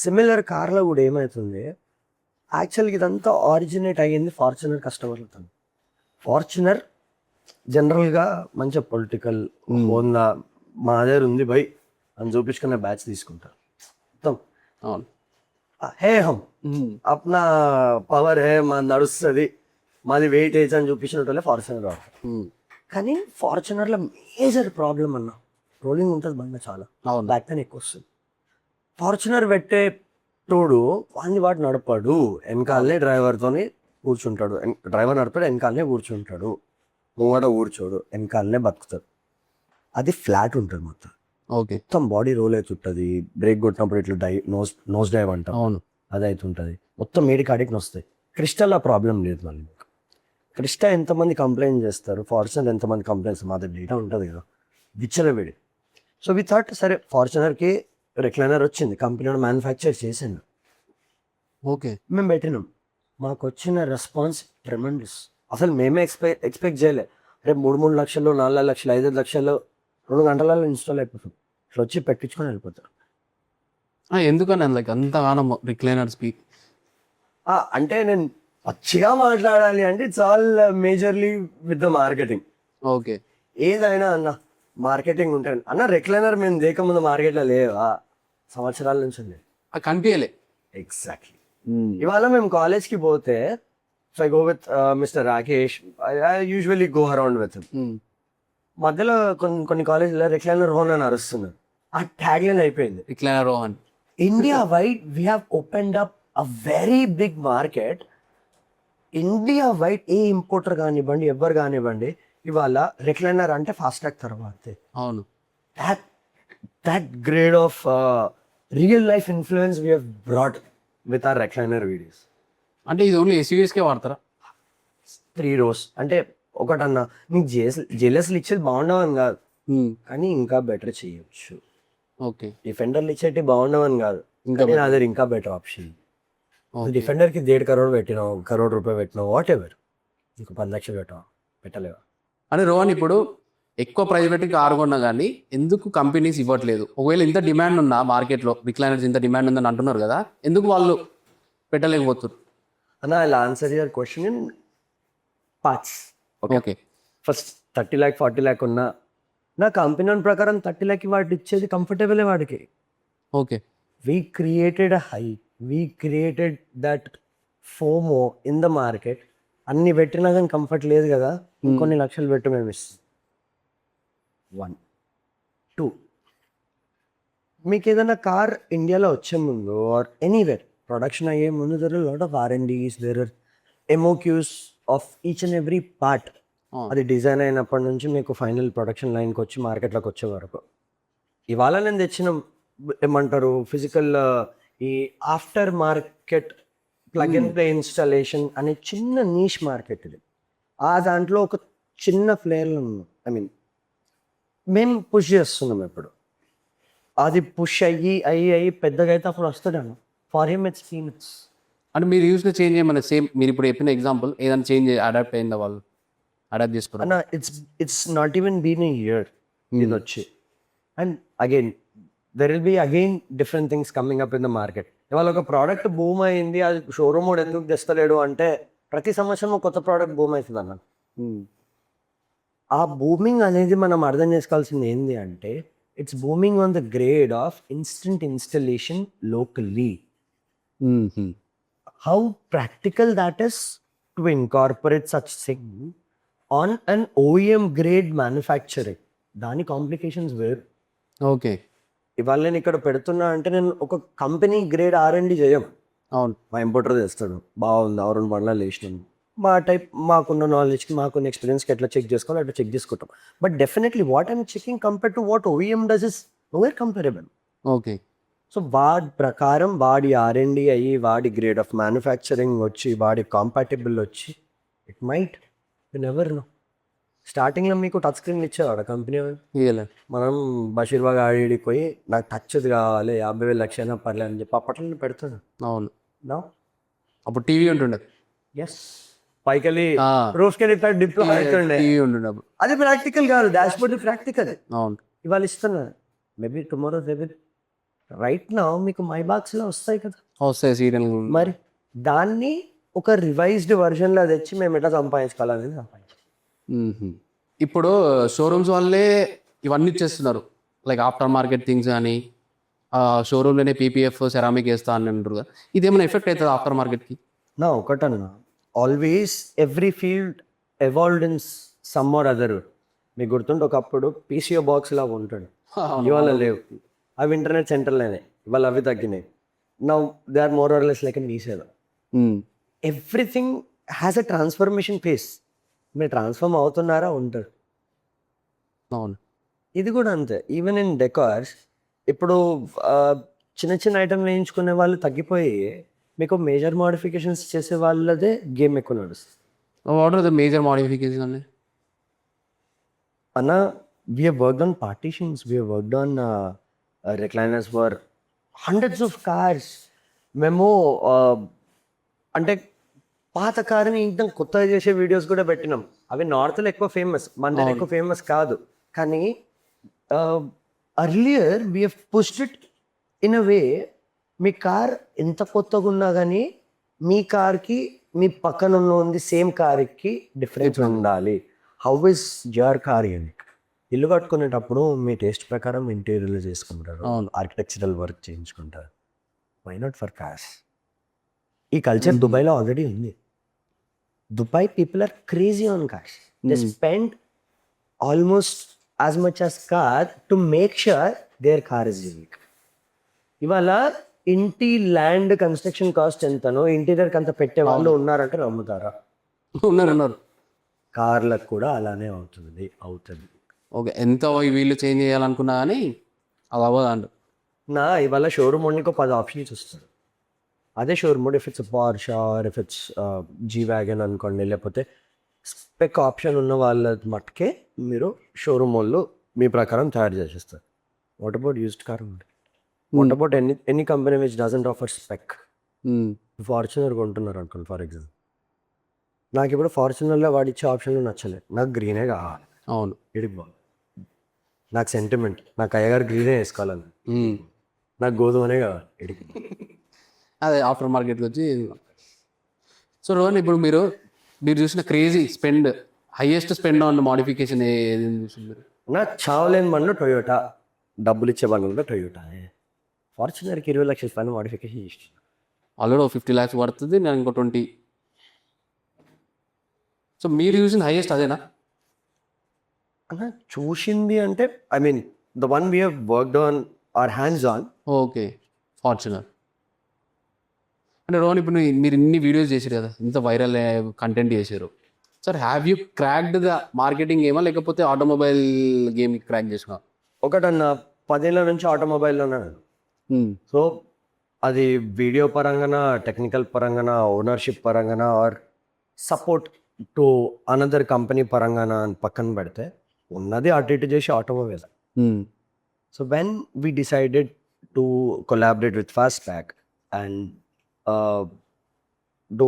సిమిలర్ కార్లో కూడా ఏమవుతుంది, యాక్చువల్గా ఇదంతా ఆరిజినేట్ అయ్యింది ఫార్చునర్ కస్టమర్లతో. ఫార్చునర్ జనరల్గా మంచిగా పొలిటికల్ ఉందా, మా దగ్గర ఉంది బై అని చూపించుకునే బ్యాచ్ తీసుకుంటారు మొత్తం. అవును, హే హమ్ అప్నా పవర్ హే, మా నడుస్తుంది, మాది వెయిటేజ్ అని చూపించినట్టు ఫార్చునర్ వాడతారు. కానీ ఫార్చునర్లో మేజర్ ప్రాబ్లం అన్న, రోలింగ్ ఉంటుంది బండి చాలా, బ్యాక్ పెయిన్ ఎక్కువ వస్తుంది. ఫార్చునర్ పెట్టే తోడు వాడు నడపడు, వెనకాలనే డ్రైవర్తోనే కూర్చుంటాడు. డ్రైవర్ నడపడు, వెనకాలనే కూర్చుంటాడు, ముంగట కూర్చోడు, వెనకాలనే బతుకుతాడు. అది ఫ్లాట్ ఉంటుంది మొత్తం. ఓకే, మొత్తం బాడీ రోల్ అవుతుంటుంది. బ్రేక్ కొట్టినప్పుడు ఇట్లా నోస్ డైవ్ అంటాం. అవును, అది అవుతుంటుంది. మొత్తం మేడికాడికి వస్తాయి. క్రిస్టల్ ఆ ప్రాబ్లం లేదు మళ్ళీ. క్రిస్టా ఎంతమంది కంప్లైంట్ చేస్తారు, ఫార్చునర్ ఎంతమంది కంప్లైంట్స్, మా దగ్గర డేటా ఉంటుంది కదా, విచ్చలవేడి. సో వి థాట్ సరే ఫార్చునర్కి రిక్లైనర్ వచ్చింది, కంపెనీ మ్యానుఫ్యాక్చర్ చేసిండు, ఓకే. మేము పెట్టినాం. మాకు వచ్చిన రెస్పాన్స్ ట్రెమెండస్. అసలు మేమే ఎక్స్పెక్ట్ చేయలే. రేపు 3 లక్షలు 4 లక్షలు 5 లక్షలు 2 గంటలలో ఇన్స్టాల్ అయిపోతుంది. ఇట్లా వచ్చి పెట్టించుకొని వెళ్ళిపోతారు. ఎందుకని లైక్ అంతగానం రిక్లైనర్స్ అంటే నేను పచ్చిగా మాట్లాడాలి అంటే it's all majorly with the marketing. Okay. ఏదైనా అన్న మార్కెటింగ్ ఉంటుంది అన్న. రిక్లైనర్ మేము దేకముందు మార్కెట్లో లేవా, సంవత్సరాల నుంచి ఉంది. కనిపించలే. ఎగ్జాక్ట్లీ. ఇవాళ మేము కాలేజ్కి పోతే I go with mister Rakesh, I usually go around with మధ్యలో కొన్ని కాలేజీలో రిక్లైనర్ రోహన్ అని అరుస్తున్నారు. ఆ ట్యాగ్ లైన్ అయిపోయింది recliner Rohan. India wide we have opened up a very big market. India wide a importer కానివ్వండి, ఎవరు కానివ్వండి, ఇవాళ రిక్లైనర్ అంటే ఫాస్ట్ ట్రాక్ తర్వాతే. అవును. That grade of real life influence we have brought with our recliner videos. అంటే ఇది only ఎస్యూవీస్కే వాడతారా? 3 rows అంటే ఒకటన్నా నీకు జెలస్లు ఇచ్చేది బాగుండవని కాదు, కానీ ఇంకా బెటర్ చేయొచ్చు. ఓకే. డిఫెండర్లు ఇచ్చేటి బాగుండవని కాదు, ఇంకా నా దగ్గర ఇంకా బెటర్ ఆప్షన్. డిఫెండర్కి 1.5 crore పెట్టినావు, 1 crore రూపాయలు పెట్టినావు, వాట్ ఎవర్, నీకు 10 లక్షలు పెట్టలేవా? అని రోహన్ ఇప్పుడు ఎక్కువ ప్రైస్ పెట్టి కారు కొన్నా కానీ ఎందుకు కంపెనీస్ ఇవ్వట్లేదు? ఒకవేళ ఇంత డిమాండ్ ఉన్నా మార్కెట్లో, రిక్లైనర్స్ ఇంత డిమాండ్ ఉందని అంటున్నారు కదా, ఎందుకు వాళ్ళు పెట్టలేకపోతున్నారు? అన్న I answer your question in parts. Okay. First 30 lakh 40 lakh ఉన్నా నా కంపెనీ ప్రకారం 30 lakh వాడు ఇచ్చేది కంఫర్టబుల్ వాడికి. Okay. We created a high, we created that FOMO in the market. అన్ని పెట్టినా కానీ కంఫర్ట్ లేదు కదా, ఇంకొన్ని లక్షలు పెట్టు మేము ఇస్తాం. 1 2 మీకు ఏదైనా కార్ ఇండియాలో వచ్చే ముందు ఆర్ ఎనీవేర్ ప్రొడక్షన్ అయ్యే ముందు there are lot of R&Ds, there are MOQs of each and every part. అది డిజైన్ అయినప్పటి నుంచి మీకు ఫైనల్ ప్రొడక్షన్ లైన్కి వచ్చి మార్కెట్లోకి వచ్చే వరకు. ఇవాళ నేను తెచ్చిన ఏమంటారు ఫిజికల్ ఈ after market plug and play installation అనే చిన్న నీష్ మార్కెట్ ఇది. ఆ దాంట్లో ఒక చిన్న ఫ్లేర్లో ఉన్నాం. ఐ మీన్ మేము పుష్ చేస్తున్నాం ఇప్పుడు. అది పుష్ అయ్యి పెద్దగా అయితే అప్పుడు వస్తాడను. For him it's peanuts. అంటే మీరు యూస్గా చేంజ్ చేయమని సేమ్ మీరు ఇప్పుడు చెప్పిన ఎగ్జాంపుల్ ఏదైనా చేంజ్ అడాప్ట్ అయిందా, వాళ్ళు అడాప్ట్ చేసుకున్నారు? అన్న it's not even been a year ఇది వచ్చి. And again there will be again different things coming up in the market. ఇవాళ ఒక ప్రోడక్ట్ బూమ్ అయింది, అది షోరూమ్ కూడా ఎందుకు తెస్తలేడు అంటే ప్రతి సంవత్సరం ఒక కొత్త ప్రోడక్ట్ బూమ్ అవుతుంది అన్న. ఆ బూమింగ్ అనేది మనం అర్థం చేసుకోవాల్సింది ఏంటి అంటే it's booming on the grade of instant installation locally. How practical that is to incorporate such thing on an OEM grade manufacturing. దాని కాంప్లికేషన్స్ వేరు. ఓకే. ఇవాళ నేను ఇక్కడ పెడుతున్నా అంటే నేను ఒక కంపెనీ గ్రేడ్ R&D చేయం. అవును. మా ఇంపోర్టర్ తెస్తాడు, బాగుంది, 2 బండ్లు వేసినాను, మా టైప్ మాకున్న నాలెడ్జ్కి మాకున్న ఎక్స్పీరియన్స్కి ఎట్లా చెక్ చేసుకోవాలి అట్లా చెక్ చేసుకుంటాం. But definitely what I'm checking compare to what OEM does is nowhere comparable. Okay. So వాడి ప్రకారం వాడి R&D అయ్యి వాడి గ్రేడ్ ఆఫ్ మ్యానుఫ్యాక్చరింగ్ వచ్చి వాడి కాంపాటిబుల్ వచ్చి ఇట్ మైట్ నెవర్ నో. స్టార్టింగ్లో మీకు టచ్ స్క్రీన్ ఇచ్చేవాడు కంపెనీ. మనం బషీర్బాగ్ ఆడికి పోయి నాకు టచ్ కావాలి 50,000 లక్షైనా పర్లేదు అని చెప్పి అప్పట్లో పెడుతుంది. అవును. నా అప్పుడు టీవీ ఉంటుండే. ఎస్, పైకెళ్ళి రోజుకెళ్ళి డిప్లో అవుతుండే. టీవీ ఉంటుండే అప్పుడు. అది ప్రాక్టికల్ కాదు, డాష్ బోర్డ్ ప్రాక్టికల్. అవును. ఇవాళ ఇస్తున్నా, మేబీ టుమారో రైట్ నా మీకు మై బాక్స్లో వస్తాయి కదా, వస్తాయి సీరియల్. మరి దాన్ని ఒక రివైజ్డ్ వర్షన్లో తెచ్చి మేము ఎట్లా సంపాదించుకోవాలనేది సంపాదించాలి. ఇప్పుడు షోరూమ్స్ వాళ్ళే ఇవన్నీ ఇచ్చేస్తున్నారు, లైక్ ఆఫ్టర్ మార్కెట్ థింగ్స్ కానీ షోరూమ్లోనే PPF సెరామిక్ వేస్తా అని అంటారు కదా, ఇదేమైనా ఎఫెక్ట్ అవుతుంది ఆఫ్టర్ మార్కెట్కి? నా ఒకటన్నా, always every field evolved in some or other. మీకు గుర్తుంటే ఒకప్పుడు PCO బాక్స్ లాగా ఉంటాడు, ఇవాళ లేవు. అవి ఇంటర్నెట్ సెంటర్లోనే, ఇవాళ అవి తగ్గినాయి. Now they are more or less like an మీసేలో. Everything has a transformation phase. మీరు ట్రాన్స్ఫార్మ్ అవుతున్నారా ఉంటారు. అవును. ఇది కూడా అంతే. ఈవెన్ ఇన్ డెకార్స్ ఇప్పుడు చిన్న చిన్న ఐటమ్ వేయించుకునే వాళ్ళు తగ్గిపోయి మీకు మేజర్ మోడిఫికేషన్స్ చేసే వాళ్ళదే గేమ్ ఎక్కువ నడుస్తుంది. What are the major modification అండి? అన్న we have worked on partitions, we have worked on recliners for hundreds of cars. మేము అంటే పాత కార్ని ఇంకా కొత్తగా చేసే వీడియోస్ కూడా పెట్టినాం. అవి నార్త్లో ఎక్కువ ఫేమస్, మన దగ్గర ఎక్కువ ఫేమస్ కాదు. కానీ earlier we have pushed it in a way, me car ఎంత కొత్తగా ఉన్నా కానీ మీ కార్కి మీ పక్కన ఉంది సేమ్ కార్కి డిఫరెన్స్ ఉండాలి. How is your car unique? ఇల్లు కట్టుకునేటప్పుడు మీ టేస్ట్ ప్రకారం ఇంటీరియర్లు చేసుకుంటారు, ఆర్కిటెక్చరల్ వర్క్ చేయించుకుంటారు. Why not for cars? ఈ కల్చర్ దుబాయ్లో ఆల్రెడీ ఉంది. Dubai people are crazy on cars. They spend almost as much as car to make sure their car is unique. ఇవాళ ఇంటి ల్యాండ్ కన్స్ట్రక్షన్ కాస్ట్ ఎంతనో ఇంటీరియర్కి అంత పెట్టే వాళ్ళు ఉన్నారంటే నమ్ముతారా? ఉన్నారు. కార్లకు కూడా అలానే అవుతుంది. ఓకే, ఎంత వీళ్ళు చేంజ్ చేయాలనుకున్నా కానీ అది అవ్వదు అంట. ఇవాళ షోరూమ్ ఓన్లీ 10 ఆప్షన్స్ వస్తారు. అదే showroom if it's Porsche or if it's G wagon అనుకోండి, లేకపోతే స్పెక్ ఆప్షన్ ఉన్న వాళ్ళ మట్టుకే మీరు షోరూమ్ వాళ్ళు మీ ప్రకారం తయారు చేసేస్తారు. What about used car? What about any company which doesn't offer spec? Fortuner కొంటున్నారు అనుకోండి ఫర్ ఎగ్జాంపుల్, నాకు ఇప్పుడు ఫార్చునర్లో వాడిచ్చే ఆప్షన్లు నచ్చలేదు, నాకు గ్రీనే కావాలి. అవును, ఇడిపో నాకు సెంటిమెంట్, నాకు అయ్యగారు గ్రీనే వేసుకోవాలని, నాకు గోధుమనే కావాలి ఇడికి. అదే ఆఫ్టర్ మార్కెట్కి వచ్చి. సో రోహన్, ఇప్పుడు మీరు చూసిన crazy spend, highest spend on modification ఏది చూసింది మీరు? నాకు చావలేని బండ్లు టొయోటా, డబ్బులు ఇచ్చే బండ్లు టొయోటా. ఫార్చునర్కి 20 లక్షల పైన మోడిఫికేషన్ చేసి ఆల్రెడీ 50 lakhs పడుతుంది, నేను ఇంకో 20. సో మీరు చూసిన హైయెస్ట్ అదేనా? అన్నా చూసింది అంటే I mean the one we have worked on or hands on. Okay, Fortuner. అంటే రోహన్, ఇప్పుడు మీరు ఇన్ని వీడియోస్ చేశారు కదా, ఇంత వైరల్ కంటెంట్ చేశారు. Sir, have you cracked the marketing గేమా లేకపోతే ఆటోమొబైల్ గేమ్ క్రాక్ చేసినా? ఒకటన్నా 10 ఏళ్ళ నుంచి ఆటోమొబైల్లోనే. సో అది వీడియో పరంగా, టెక్నికల్ పరంగా, ఓనర్షిప్ పరంగా or support to another company పరంగా అని పక్కన పెడితే ఉన్నది అటు ఇటు చేసి automobile. So when we decided to collaborate with fast track and do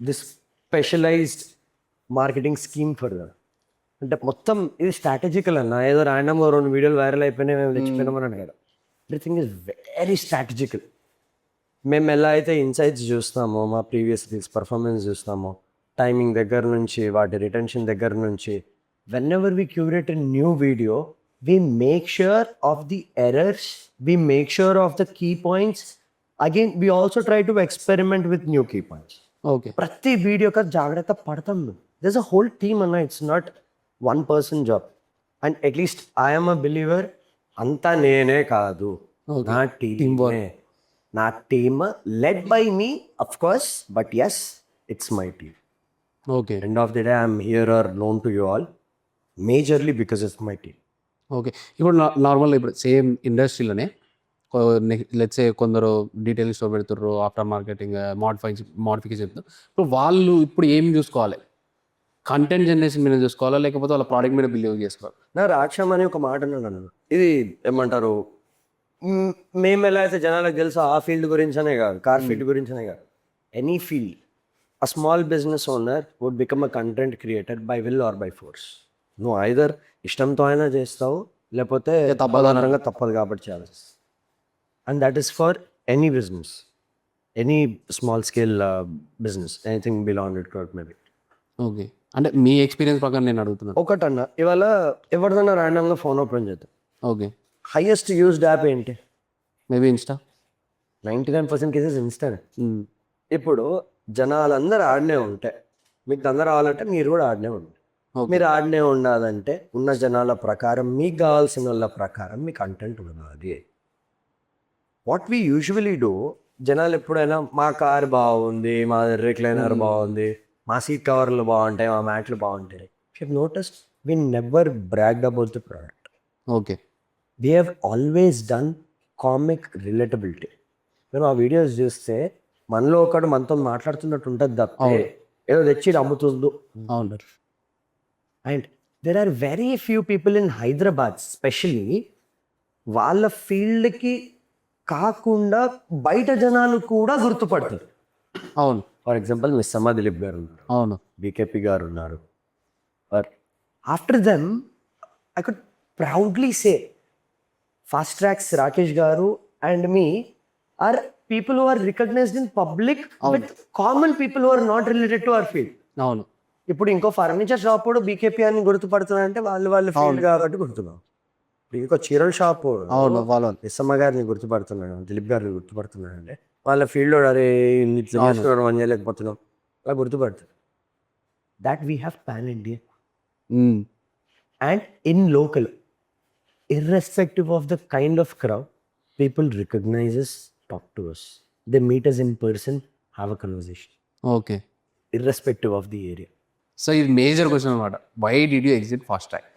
this specialised marketing scheme for that, అంటే మొత్తం ఇది స్ట్రాటజికల్ అన్న. ఏదో ర్యాండమ్గా 2 వీడియోలు వైరల్ అయిపోయినాయి, మేము తెచ్చిపోయినామని అడిగారు. Everything is very strategical. మేము ఎలా అయితే ఇన్సైట్స్ చూస్తామో, మా ప్రీవియస్ రీల్స్ పర్ఫార్మెన్స్ చూస్తామో, టైమింగ్ దగ్గర నుంచి, వాటి రిటెన్షన్ దగ్గర నుంచి, whenever we curate a new video, we make sure of the errors, we make sure of the key points. Again we also try to experiment with new key points. Okay, ప్రతి వీడియోకి జాగ్రత్త పడతాం. This a whole team అన్న, it's not one person job. And at least I'm a believer, అంతా నేనే కాదు, నా team, నా team led by me of course, but yes it's my team. Okay, end of the day I'm here or known to you all majorly because it's my team. Okay. ఇప్పుడు normal ఇప్పుడు same ఇండస్ట్రీలోనే let's say కొందరు detail store పెడుతుర్రు, after marketing modification చెప్తారు. ఇప్పుడు వాళ్ళు ఇప్పుడు ఏం చూసుకోవాలి? కంటెంట్ జనరేషన్ మీద చూసుకోవాలా లేకపోతే వాళ్ళ ప్రోడక్ట్ మీద బిలీవ్ చేసుకోవాలి? నా రాక్షం అని ఒక మాట అన్నాను. ఇది ఏమంటారు, మేము ఎలా అయితే జనాలకు తెలుసో ఆ ఫీల్డ్ గురించి అనే కాదు, కార్ ఫీల్డ్ గురించి అనే కాదు, any field, a small business owner would become a content creator by will or by force. నువ్వు ఐదర్ ఇష్టంతో అయినా చేస్తావు, లేకపోతే తప్పదు కాబట్టి చేయాలి. And that is for any business, any small scale business, anything belong it crowd maybe. Okay, అంటే మీ ఎక్స్పీరియన్స్ ప్రకారం నేను అడుగుతున్నాను. ఒకటన్నా, ఇవాళ ఎవరిదన్నా ర్యాండమ్గా ఫోన్ ఓపెన్ చేద్దాం, ఓకే, హైయెస్ట్ యూజ్డ్ యాప్ ఏంటి? Maybe Insta. 99% కేసెస్ ఇన్స్టానే. ఇప్పుడు జనాలందరూ ఆడనే ఉంటే మీకు అందరూ రావాలంటే మీరు కూడా ఆడనే ఉండాలి. మీరు ఆడనే ఉండాలంటే ఉన్న జనాల ప్రకారం, మీకు కావాల్సిన వాళ్ళ ప్రకారం మీ కంటెంట్ ఉన్నది. వాట్ వీ యూజువలీ డూ, జనాలు ఎప్పుడైనా మా కార్ బాగుంది, మా రిక్లైనర్ బాగుంది, మా సీట్ కవర్లు బాగుంటాయి, మా మ్యాట్లు బాగుంటాయి. You notice we never bragged about the product. Okay, we have always done comic relatability. మేము ఆ వీడియోస్ చూస్తే మనలో ఒకడు మనతో మాట్లాడుతున్నట్టు ఉంటుంది తప్ప ఏదో తెచ్చి అమ్ముతుందో. అవును. And there are very few people in Hyderabad especially వాళ్ళ ఫీల్డ్కి కాకుండా బయట జనాలు కూడా గుర్తుపడతారు. అవును ఫర్ ఎగ్జాంపుల్ మిస్ సమ్మా దిలీప్ గారు ఉన్నారు, అవును బీకేపీ గారు ఉన్నారు. But after them I could proudly say fast tracks Rakesh garu and me are people who are recognized in public with common people who are not related to our field. అవును ఇప్పుడు ఇంకో furniture shop కూడా BKP అని గుర్తుపడుతున్నారంటే వాళ్ళ field కాబట్టి గుర్తున్నాం. ఇప్పుడు ఇంకో చీరల షాప్ అవును వాళ్ళు ఎస్ఎమ్మ గారిని గుర్తుపడుతున్నాడు, దిలీప్ గారిని గుర్తుపడుతున్నాడు అంటే వాళ్ళ ఫీల్డ్లో అరే పని చేయలేకపోతున్నాం అలా గుర్తుపడతారు. That we have pan India and in local irrespective of the kind of crowd, people recognize us, talk to us. They meet us in person, have a conversation, okay. irrespective of the area. So ఇది major question అనమాట, why did you exit fast track?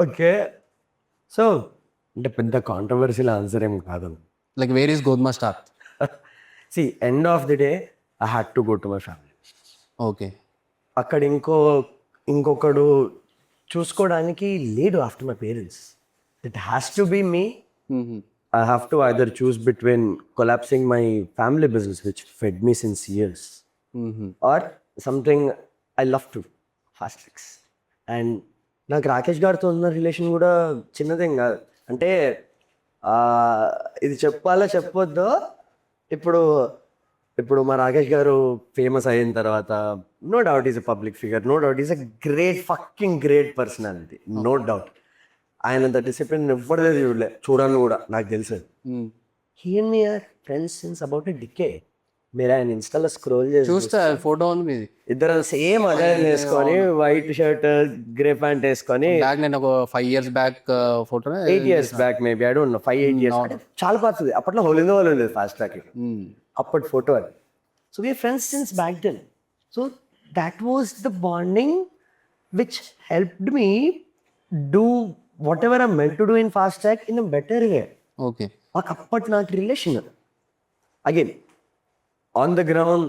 Okay, so అంటే పెద్ద controversial answer ఏం కాదు. Like where is గోధుమ star? See end of the day I had to go to my family. Okay. అక్కడ ఇంకొకడు చూసుకోవడానికి లేడు after my parents. It has to be me. I have to either choose between collapsing my family business, which fed me since years, or something I love to, fast tracks. And నాకు రాకేష్ గారితో ఉన్న relation కూడా చిన్నదేం కాదు. అంటే ఇది చెప్పాలో చెప్పొద్దో, ఇప్పుడు మా రాకేష్ గారు ఫేమస్ అయిన తర్వాత no doubt is a public figure, no doubt is a great fucking great personality, no doubt. ఆయనంత డిసిప్లిన్ ఎవ్వడే చూడాలని కూడా నాకు తెలుసు. He and me are friends since about a decade. మీరు ఆయన ఇన్స్టాలో స్క్రోల్ చేసి చూస్తే ఫోటో ఉంది మీది, ఇద్దరు సేమ్ అదే వేసుకొని వైట్ షర్ట్ గ్రే ప్యాంట్ వేసుకొని. బ్యాక్ నేను ఒక 5 years back photo, 8 years back maybe, I don't know, 5-8 years చాలా పాతుంది. అప్పట్లో హోలిందో వాళ్ళు లేదు ఫాస్ట్ ట్రాక్, అప్పటి ఫోటో అది. So we're friends since back then. So that was the bonding which helped me do whatever I meant to do in fast track in a better way. Okay. మాకు అప్పటి నాకు relation again on the ground,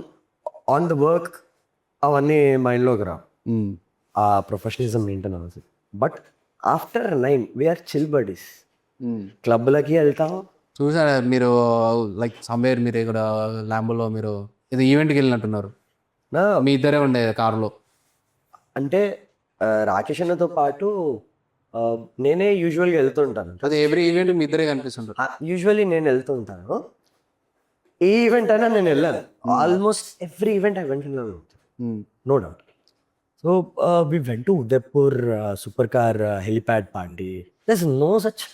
on the work అవన్నీ మైండ్లోకి రా, ఆ professionalism maintain అవ్వాలి. But after 9 we're chill buddies. క్లబ్లకి వెళ్తాం. చూసారా మీరు, లైక్ సమ్వేర్ మీరు ఇక్కడ ల్యాంబోలో మీరు ఇది ఈవెంట్కి వెళ్ళినట్టున్నారు, మీ ఇద్దరే ఉండే కారులో. అంటే రాకేష్ అన్నతో పాటు నేనే యూజువల్గా వెళ్తుంటాను. అదే ఎవ్రీ ఈవెంట్ మీ ఇద్దరే కనిపిస్తుంటారు. యూజువల్లీ నేను వెళ్తుంటాను. ఏ ఈవెంట్ అయినా నేను వెళ్ళాను. Almost every event I went, no doubt. So we went to Udaipur super car helipad party. There is no such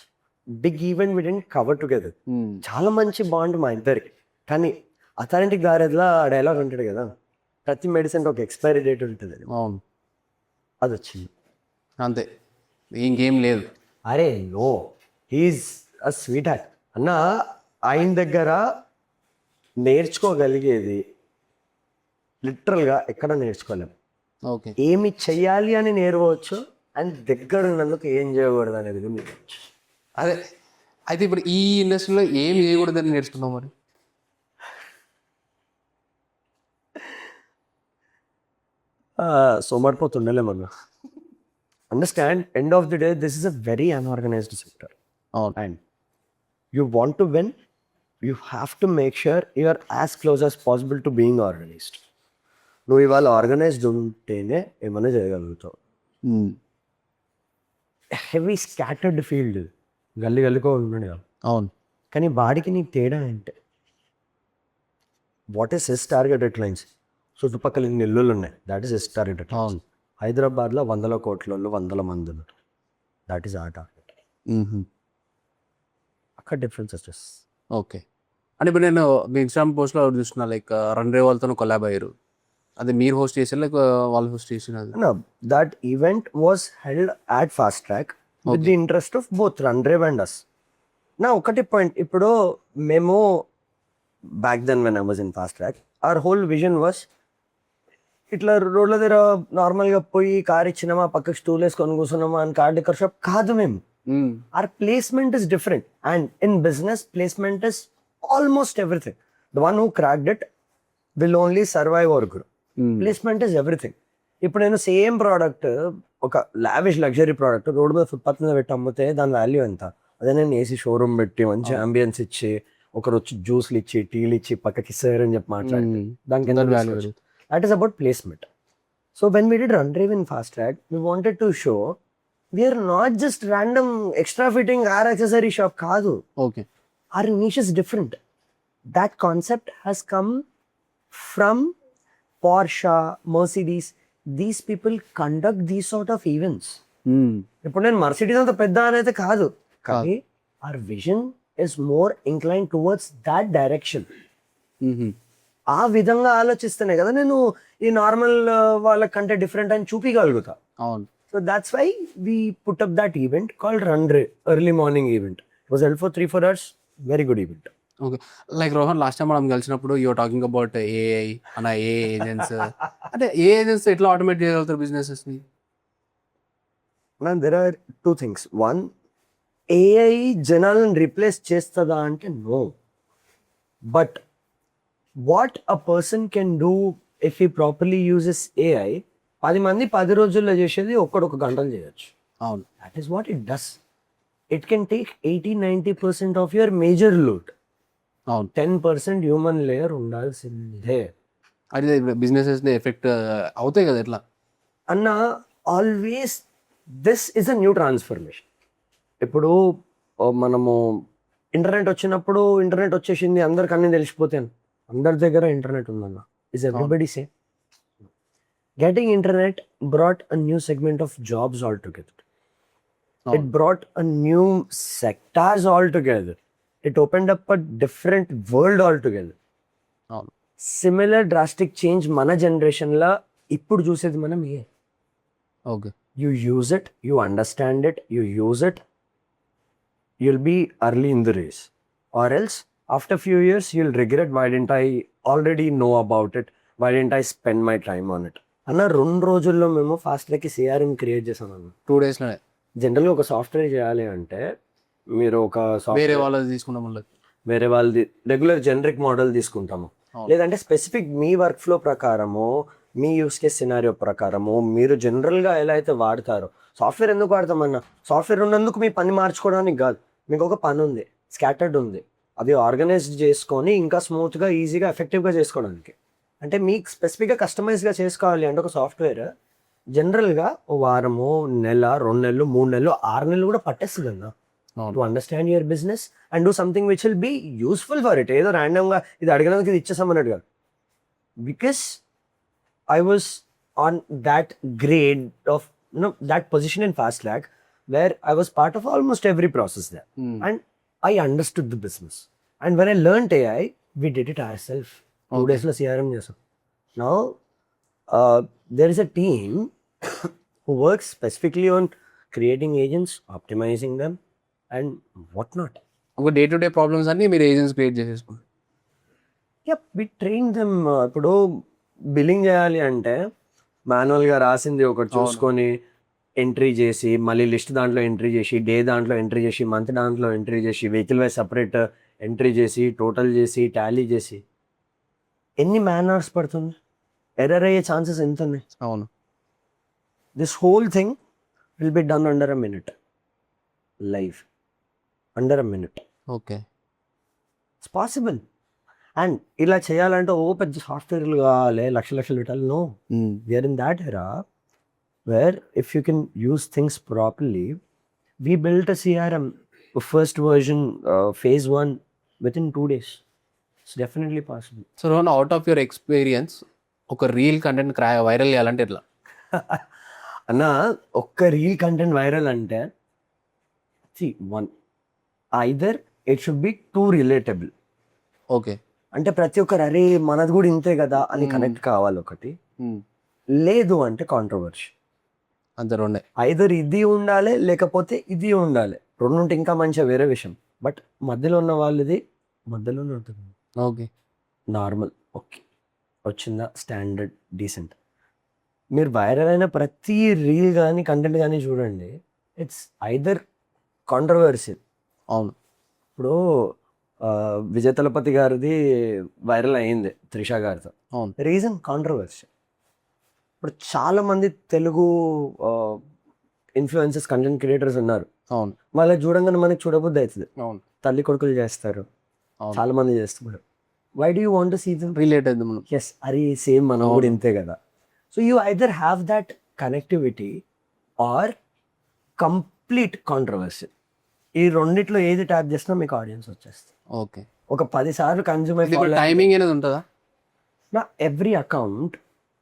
big event we didn't cover together. చాలా మంచి బాండ్ మా ఇద్దరికి. కానీ అథారిటీ గారెద్లా డైలాగ్ ఉంటాడు కదా, ప్రతి మెడిసిన్కి ఒక ఎక్స్పైరీ డేట్ ఉంటుంది. అవును, అది వచ్చింది అంతే, ఇంకేం లేదు. అరే no, he's a sweet heart అన్న. ఆయన దగ్గర నేర్చుకోగలిగేది లిటరల్గా ఎక్కడ నేర్చుకోలేము. ఓకే. ఏమి చెయ్యాలి అని నేర్వచ్చు, అండ్ దగ్గర ఉన్నందుకు ఏం చేయకూడదు అనేది నేర్వచ్చు. అదే అయితే ఇప్పుడు ఈ ఇండస్ట్రీలో ఏం చేయకూడదని నేర్చుకున్నాం మరి. సోమరిపోతుండలేమన్నా. Understand, end of the day this is a very unorganized sector. అవును. And you want to win, you have to make sure you are as close as possible to being organized. నువ్వు ఇవాళ ఆర్గనైజ్డ్ ఉంటేనే ఏమైనా చేయగలుగుతావు. Heavy scattered field, గల్లీకో ఉన్నాడు కదా. అవును. కానీ వాడికి నీకు తేడా అంటే what is his targeted clients. చుట్టుపక్కల ఇన్ని ఇల్లులు ఉన్నాయి, దాట్ ఈస్ హిస్ టార్గెటెడ్. అవును. హైదరాబాద్లో 100 కోట్ల 100 మంది ఉన్నారు, దాట్ ఈస్ ఆ టార్గెట్. అక్కడ డిఫరెన్స్ వచ్చేసి. ఓకే. అంటే ఇప్పుడు నేను మీ ఇన్స్టాగ్రామ్ పోస్ట్లో చూస్తున్నా, లైక్ రన్రే వాళ్ళతో కొలాబ్ అయ్యారు. అదే మీరు హోస్ట్ చేసారు లైక్ వాళ్ళు హోస్ట్ చేసినారు? No, that event was held at Fast Track with the interest of both Runrev and us. నా ఒకటి పాయింట్, ఇప్పుడు మేము back then when I was in fast track, our whole vision was ఇట్లా రోడ్ల దగ్గర నార్మల్గా పోయి కార్ ఇచ్చినామా, పక్కకి స్టూల్ వేసుకొని కూర్చున్నామా అని కార్ డెకర్ షాప్ కాదు మేము. Our placement is different, and in business placement is almost everything. The one who cracked it will only survive or grow. Placement is everything. ఇప్పుడు నేను సేమ్ ప్రోడక్ట్, ఒక lavish luxury product road మీద footpath మీద పెట్టి అమ్మితే దాని value ఎంత? అదే నేను ఏసీ షోరూమ్ పెట్టి మంచి అంబియన్స్ ఇచ్చి, ఒకరు వచ్చి జ్యూస్లు ఇచ్చి, టీలు ఇచ్చి, పక్కకి సార్ అని చెప్పి మాట్లాడితే దానికి ఎంత value? That is about placement. So when we did run drive in fast track, we wanted to show we're not just random extra fitting or accessory shop కాదు. Okay. Our niche is different. That concept has come from Porsche, Mercedes. These people conduct these sort of events. ఇప్పుడు నేను Mercedes అంత పెద్ద అనేది కాదు, కానీ our vision is more inclined towards that direction. ఆ విధంగా ఆలోచిస్తేనే కదా నేను ఈ నార్మల్ వాళ్ళకంటే డిఫరెంట్ అని చూపించగలుగుతా. అవును. So that's why we put up that event called Run Ray, early morning event. It was held for 3-4 hours. Very good event. Okay. Like Rohan, last time మనం కలిసినప్పుడు యూఆర్ టాకింగ్ అబౌట్ ఏఐ అన్న, ఏ agents అంటే ఏ agents ఎట్లా automate చేయగలుగుతారు బిజినెసెస్ని? Man, there are two things. One, AI జనాలను replace చేస్తుందా అంటే no. But what a person can do if he properly uses AI, 10 మంది 10 రోజుల్లో చేసేది ఒక్కడొక గంటలు చేయొచ్చు. అవును. That is what it does. It can take 80-90% of your major load. అవును. 10% హ్యూమన్ లేయర్ ఉండాల్సిందే. అది బిజినెసెస్ని ఎఫెక్ట్ అవుతాయి కదా ఎట్లా అన్న. Always this is a new transformation. ఇప్పుడు మనము ఇంటర్నెట్ వచ్చినప్పుడు ఇంటర్నెట్ వచ్చేసింది, అందరికి అన్నీ తెలిసిపోతాను, అందరి దగ్గర ఇంటర్నెట్ ఉందన్న. Is everybody same? Getting internet brought a new segment of jobs all together. It brought a new sectors altogether. It opened up a different world altogether. Similar drastic change mana generation la ippudu chusedi manam A. Okay. You use it, you understand it, you use it, you'll be early in the race. Or else after few years you'll regret, why didn't I already know about it? Why didn't I spend my time on it? అన్న 2 రోజుల్లో మేము fast track CRM create చేసాం అన్న. 2 డేస్లోనే. జనరల్గా ఒక software చేయాలి అంటే మీరు ఒక వేరే వాళ్ళది తీసుకున్నాం, వేరే వాళ్ళది రెగ్యులర్ జనరిక్ మోడల్ తీసుకుంటాము, లేదంటే స్పెసిఫిక్ మీ వర్క్ ఫ్లో ప్రకారము, మీ యూస్ కేస్ సినారియో ప్రకారము మీరు జనరల్గా ఎలా అయితే వాడతారో. సాఫ్ట్వేర్ ఎందుకు వాడతామన్నా? సాఫ్ట్వేర్ ఉన్నందుకు మీ పని మార్చుకోవడానికి కాదు. మీకు ఒక పని ఉంది, స్కాటర్డ్ ఉంది, అది ఆర్గనైజ్డ్ చేసుకొని ఇంకా స్మూత్గా, ఈజీగా, ఎఫెక్టివ్గా చేసుకోవడానికి. అంటే మీకు స్పెసిఫిక్గా కస్టమైజ్గా చేసుకోవాలి అంటే ఒక సాఫ్ట్వేర్ జనరల్గా ఓ వారము, నెల, 2 నెలలు, 3 నెలలు, 6 నెలలు కూడా పట్టేస్తుంది అన్న. To understand your business and do something which will be useful for it. ఏదో ర్యాండమ్గా ఇది అడిగినందుకు ఇది ఇచ్చేసామన్నట్టు కాదు. Because I was on that grade of that position in Fast Track where I was part of almost every process there. And I understood the business. And when I learned AI, we did it ourselves. 2 days lo CRM chesam. Now, there is a team who works specifically on creating agents, optimizing them, and whatnot. ఒక day to day problems అన్ని మీరు agents create చేసేసుకోండి. Yep, we train them. ఇప్పుడు billing చేయాలి అంటే మాన్యువల్గా రాసింది ఒకటి చూసుకొని ఎంట్రీ చేసి, మళ్ళీ లిస్ట్ దాంట్లో ఎంట్రీ చేసి, డే దాంట్లో ఎంట్రీ చేసి, మంత్ దాంట్లో ఎంట్రీ చేసి, వెహికల్ వైజ్ సపరేట్ ఎంట్రీ చేసి, టోటల్ చేసి, టాలీ చేసి, ఎన్ని మ్యాన్ అవర్స్ పడుతుంది? ఎర్రర్ అయ్యే ఛాన్సెస్ ఎంత ఉన్నాయి? అవును. This whole thing will be done under a minute, live, under a minute. Okay, it's possible. And ఇలా చేయాలంటే ఓ పెద్ద సాఫ్ట్వేర్లు కావాలి, లక్షలు పెట్టాలి. No, we're in that era where if you can use things properly. We built a CRM first version phase 1 within 2 days. It's definitely possible. So Rohan, out of your experience ఒక reel content viral చేయాలంటే ఎట్లా అన్న? ఒక్క reel content viral అంటే one, either it should be too relatable. Okay, అంటే ప్రతి ఒక్కరు అరే మనది కూడా ఇంతే కదా అని కనెక్ట్ కావాలి ఒకటి. లేదు అంటే కాంట్రవర్సీ. అంతే, రెండే. ఐదర్ ఇది ఉండాలి లేకపోతే ఇది ఉండాలి. రెండు ఉంటే ఇంకా మంచిగా, వేరే విషయం. బట్ మధ్యలో ఉన్న వాళ్ళది మధ్యలోనే ఉంటుంది. ఓకే, నార్మల్, ఓకే, వచ్చిందా, స్టాండర్డ్, డీసెంట్. మీరు వైరల్ అయిన ప్రతి రీల్ కానీ కంటెంట్ కానీ చూడండి, ఇట్స్ ఐదర్ కాంట్రవర్సీ. అవును. ఇప్పుడు విజయ్ తలపతి గారిది వైరల్ అయింది త్రిష గారితో. అవును. Reason controversy. ఇప్పుడు చాలా మంది తెలుగు ఇన్ఫ్లుయెన్సర్స్ కంటెంట్ క్రియేటర్స్ ఉన్నారు. అవును వాళ్ళకి చూడంగానే మనకి చూడబుద్ధి అవుతుంది. అవును తల్లి కొడుకులు చేస్తారు, అవును చాలా మంది చేస్తున్నారు. Why do you want to see them? Relate అయింది మనం. ఎస్, అరే సేమ్ మనం కూడా ఇంతే కదా. So you either have that connectivity or complete controversy. ఈ రెండిట్లో ఏది ట్యాప్ చేసినా మీకు ఆడియన్స్ వచ్చేస్తుంది. ఓకే, ఒక 10 సార్లు కన్జ్యూమ్ ఇప్పుడు టైమింగ్ అనేది ఉంటుందా? నా every account,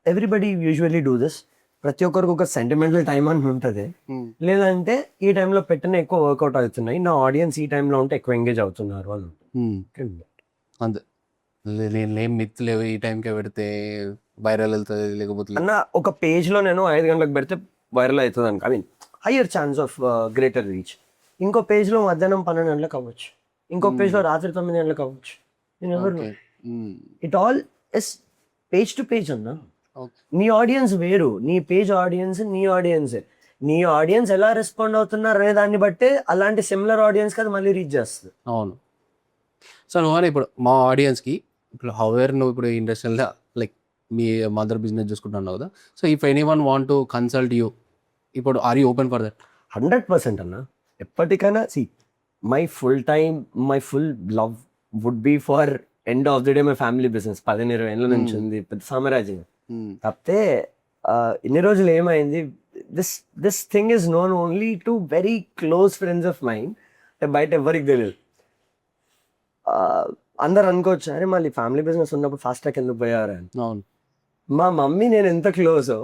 everybody usually do this. ప్రతి ఒక్కరికి ఒక సెంటిమెంటల్ టైం అని ఉంటుంది. లేదంటే ఈ టైంలో పెట్టిన ఎక్కువ వర్కౌట్ అవుతున్నాయి, నా ఆడియన్స్ ఈ టైంలో ఉంటే ఎక్కువ ఎంగేజ్ అవుతున్నారు అని ఉంటుంది. అంతే, నేను మిత్ లేవు ఈ టైంకే పెడితే వైరల్ వెళ్తుంది లేకపోతే అన్న ఒక పేజ్లో నేను 5 గంటలకు పెడితే వైరల్ అవుతుంది అనుకో, I mean higher chance of greater reach. ఇంకో పేజ్లో మధ్యాహ్నం 12 గంటలకు అవ్వచ్చు, ఇంకో పేజ్లో రాత్రి 9 గంటలకు అవ్వచ్చు. నేను ఎవరు, it all is page to page అన్న. నీ ఆడియన్స్ వేరు, నీ పేజ్ ఆడియన్స్ నీ ఆడియన్సే. నీ ఆడియన్స్ ఎలా రెస్పాండ్ అవుతున్నారు అనే దాన్ని బట్టే అలాంటి సిమిలర్ ఆడియన్స్ కదా మళ్ళీ రీచ్ చేస్తుంది. అవును. సో నువ్వు ఇప్పుడు మా ఆడియన్స్కి ఇప్పుడు హౌఎవర్ నువ్వు ఇప్పుడు ఇండస్ట్రియల్గా లైక్ మీ మదర్ బిజినెస్ చూసుకుంటున్నావు కదా, so if anyone want to consult you, ఇప్పుడు are you open for that? 100% అన్న. ఎప్పటికైనా see my full time, my full love would be for end of the day my family business. 10-20 ఏళ్ళ నుంచి ఉంది, పెద్ద సామ్రాజ్యం. తప్పితే ఇన్ని రోజులు ఏమైంది, this thing is known only to very close friends of mind. బయట ఎవరికి తెలియదు. అందరు అనుకోవచ్చు, అరే మళ్ళీ ఫ్యామిలీ బిజినెస్ ఉన్నప్పుడు ఫాస్ట్ ట్రాక్ ఎందుకు పోయారు అని. అవును, మా మమ్మీ నేను ఎంత క్లోజో,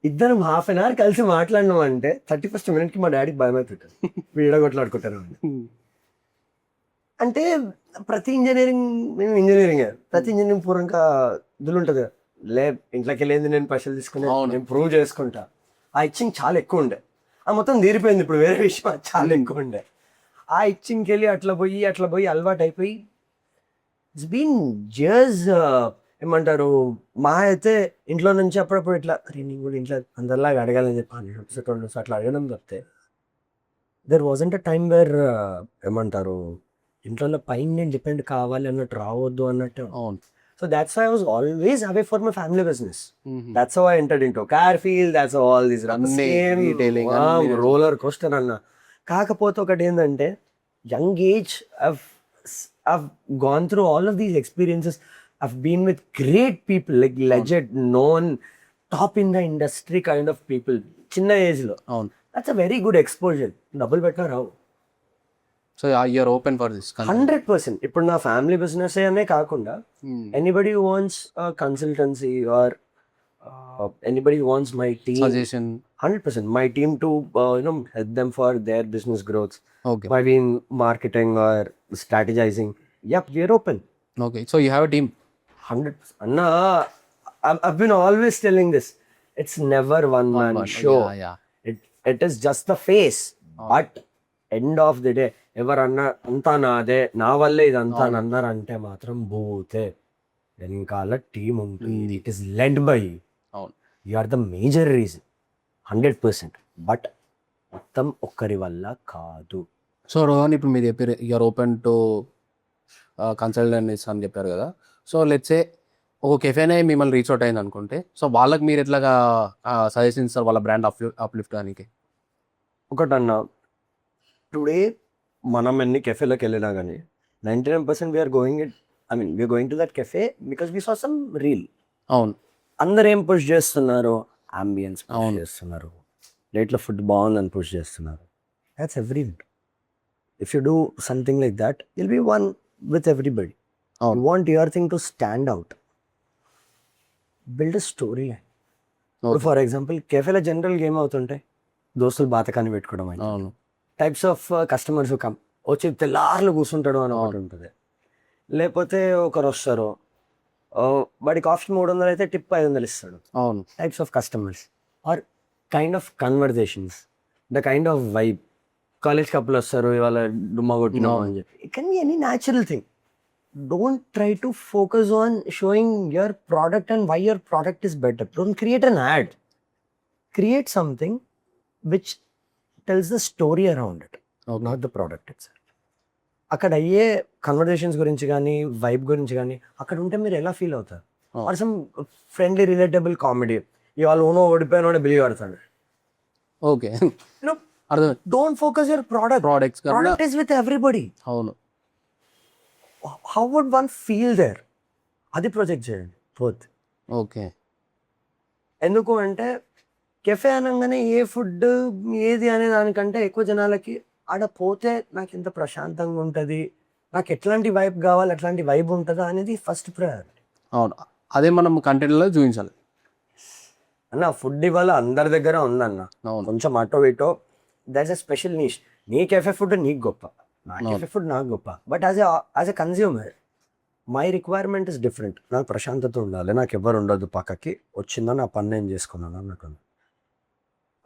ఇద్దరం హాఫ్ అన్ అవర్ కలిసి మాట్లాడినాం అంటే 31st మినిట్కి మా డాడీకి భయం అవుతుంటారు, వీడ కొట్లాడుకుంటారు అని. అంటే ప్రతి ఇంజనీరింగ్ ప్రతి ఇంజనీరింగ్ పూర్వంగా ఇదిలు ఉంటుంది కదా, లే ఇంట్లోకి వెళ్ళేది నేను పైసలు తీసుకుని నేను ప్రూవ్ చేసుకుంటా. ఆ ఇచ్చింగ్ చాలా ఎక్కువ ఉండే, ఆ మొత్తం తీరిపోయింది. ఇప్పుడు వేరే విషయం, అది చాలా ఎక్కువ ఉండే. ఆ ఇచ్చింగ్కి వెళ్ళి అట్లా పోయి అలవాటు అయిపోయి ఇట్స్ బీన్ జస్ట్ ఏమంటారు, మా అయితే ఇంట్లో నుంచి అప్పుడప్పుడు ఇట్లా నేను కూడా ఇంట్లో అందరిలాగా అడగాలని చెప్పి అట్లా అడగడం తప్పితే there wasn't a time where ఏమంటారు ఇంట్లో పైన నేను డిపెండ్ కావాలి అన్నట్టు, రావద్దు అన్నట్టు. అవును. So that's why I was always away for my family business. That's how I entered into Carfield. That's how all these detailing roller coaster anna. కాకపోతే ఒకటి ఏంటంటే young age I've gone through all of these experiences. I've been with great people, like legend, known, top in the industry kind of people. చిన్న age లో. That's a very good exposure. డబ్బులు పెట్టినా రావు. So you're open for this? 100%. ఇప్పుడు నా family business అనే కాకుండా anybody wants consultancy or anybody wants my team suggestion, 100% my team to help them for their business growth. Okay. By being marketing or strategizing. Yep, we're open. Okay, so you have a team? 100%. Anna, I've been always telling this. It's never one man show. Yeah. It is just the face. But end of the day, ఎవరన్నా అంతా నాదే, నా వల్లే ఇదంతా అని అన్నారంటే మాత్రం భూతే. వెనకాల టీమ్ ఉంటుంది. It is led by you are the major reason. 100%. But మొత్తం ఒక్కరి వల్ల కాదు. సో రోహన్, ఇప్పుడు మీరు చెప్పారు యూఆర్ ఓపెన్ టు కన్సల్టెంట్స్ అని చెప్పారు కదా. సో లెట్సే ఒక కెఫేనే మిమ్మల్ని రీచ్ అవుట్ అయింది అనుకుంటే, సో వాళ్ళకి మీరు ఎట్లాగా సజెషన్ ఇస్తారు వాళ్ళ బ్రాండ్ అప్లిఫ్ట్ దానికి? ఒకటన్నా, టుడే మనం ఎన్ని కెఫేలోకి వెళ్ళినా కానీ 99% we're going to that cafe because we saw some reel. అవును. అందరు ఏం పుష్ చేస్తున్నారు? అంబియన్స్ పుష్ చేస్తున్నారు, ప్లేట్లో ఫుడ్ బాగుందని పుష్ చేస్తున్నారు. That's every. If you do something like that will be one with everybody. You want your thing to stand out. Build a story line. For example కెఫేలో జనరల్గా ఏమవుతుంటాయి, దోస్తులు బాతకాన్ని పెట్టుకోవడం అని. అవును. టైప్స్ ఆఫ్ కస్టమర్స్ కమ్, వచ్చి తెల్లార్లు కూర్చుంటాడు అని ఒకటి ఉంటుంది. లేకపోతే ఒకరు వస్తారు, వాడి కాస్ట్ 300 అయితే టిప్ 500 ఇస్తాడు. అవును. Types of customers or kind of conversations, the kind of vibe. College కప్పులు వస్తారు, ఇవాళ డుమ్మా కొట్టినాం అని చెప్పి. It can be any natural thing. Don't try to focus on showing your product and why your product is better. Don't create an ad. Create something which tells the story around it, not the product itself. అక్కడ అయ్యే conversations గురించి కానీ vibe గురించి కానీ అక్కడ ఉంటే మీరు ఎలా ఫీల్ అవుతారు? Are some friendly relatable comedy. ఇవాళ ఊనో ఓడిపోయిన బిల్లు కడతాడు. ఓకే, అర్థం. Don't focus your products product is with everybody. అవును. How would one feel there? అది ప్రొజెక్ట్ చేయండి బోత్. ఓకే. ఎందుకు అంటే కెఫే అనగానే ఏ ఫుడ్ ఏది అనే దానికంటే ఎక్కువ జనాలకి ఆడ పోతే నాకు ఎంత ప్రశాంతంగా ఉంటుంది, నాకు ఎట్లాంటి వైబ్ కావాలి, ఎట్లాంటి వైబ్ ఉంటుందా అనేది ఫస్ట్ ప్రయారిటీ. అవును, అదే మనం కంటెంట్లో చూపించాలి అన్న. ఫుడ్ ఇవాళ అందరి దగ్గర ఉందన్న, అవును. కొంచెం అటో ఇటో దట్స్ ఎ స్పెషల్ నీష్. నీ కెఫే ఫుడ్ నీకు గొప్ప, నా కెఫే ఫుడ్ నాకు గొప్ప. But as a consumer my requirement is different. నాకు ప్రశాంతత ఉండాలి, నాకు ఎవరు ఉండదు పక్కకి, వచ్చిందా నా పని నేను చేసుకున్నాను అన్నట్టు.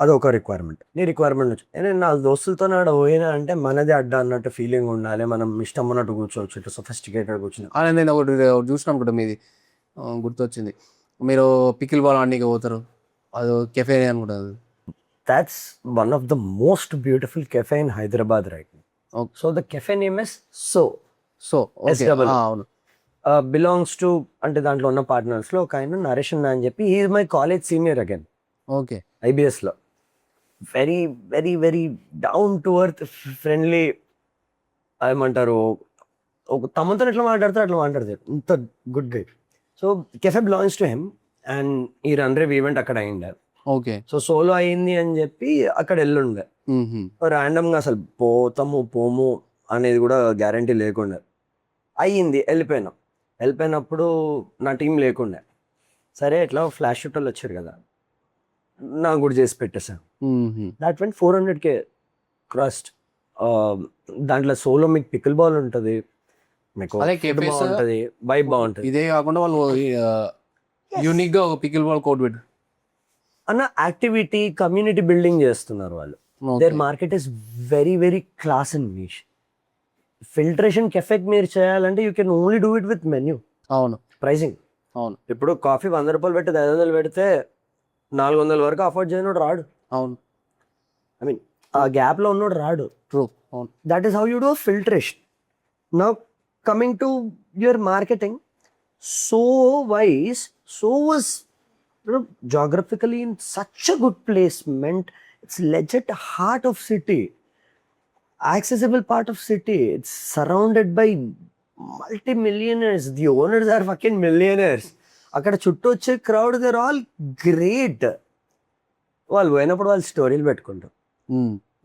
అదొక రిక్వైర్మెంట్. నీ రిక్వైర్మెంట్ వచ్చి నేను నా దోస్తులతో నాడు పోయినా అంటే మనదే అడ్డా అన్నట్టు ఫీలింగ్ ఉండాలి, మనం ఇష్టం ఉన్నట్టు కూర్చోవచ్చు, ఇటు సొఫిస్టికేటెడ్ కూర్చుని. నేను ఒకటి చూసినాం కూడా మీది, గుర్తొచ్చింది. మీరు పికిల్ బాల్ ఆడడానికి పోతారు, అది కెఫే అనుకుంటుంది. That's one of the most beautiful cafe in Hyderabad right. Okay. So the cafe name is so SW. అవును. బిలాంగ్స్ టు అంటే దాంట్లో ఉన్న పార్ట్నర్స్లో ఒక ఆయన నరేష్ అన్న అని చెప్పి, he is my college senior again okay. IBSలో. Very very very down to earth, friendly, ఏమంటారు ఒక తమతో ఎట్లా మాట్లాడతారు అట్లా మాట్లాడతారు, ఇంత good guy. So cafe belongs to him and ఈ రన్ రేవ్ ఈవెంట్ అక్కడ అయింది. ఓకే. సో సోలో అయింది అని చెప్పి అక్కడ వెళ్ళుండే. ర్యాండమ్గా అసలు పోము అనేది కూడా గ్యారంటీ లేకుండా అయ్యింది. వెళ్ళిపోయినప్పుడు నా టీం లేకుండే. సరే ఎట్లా ఫ్లాష్ షూట్ వాళ్ళు వచ్చారు కదా, నాకు కూడా చేసి పెట్టేసాను. That vent 400K crust. దాంట్లో సోలో మీకు పికిల్ బాల్ ఉంటుంది, మీకు బాగుంటుంది, వైబ్ బాగుంటుంది. ఇదే కాకుండా వాళ్ళు యూనిక్ గా ఒక పికిల్ బాల్ కోడ్ పెట్టు అన్న. యాక్టివిటీ కమ్యూనిటీ బిల్డింగ్ చేస్తున్నారు వాళ్ళు. Their market is very very class and niche. Filtration కెఫెక్ మీరు చేయాలంటే you can only do it with menu. అవును. ప్రైసింగ్. అవును. ఇప్పుడు కాఫీ 100 రూపాయలు పెట్టి 500 పెడితే 400 వరకు అఫోర్డ్ చేయనోడు రాడు. అవును. ఐ మీన్ ఆ గ్యాప్ లో ఉన్నోడు రాడు. ట్రూ. అవును. That is how you do filtration. Now coming to your marketing, so wise so was geographically in such a good placement. It's legit heart of city, accessible part of city. It's surrounded by multi-millionaires. The owners are fucking millionaires. అక్కడ చుట్టూ వచ్చే crowd, they're all great. వాళ్ళు పోయినప్పుడు వాళ్ళు స్టోరీలు పెట్టుకుంటారు.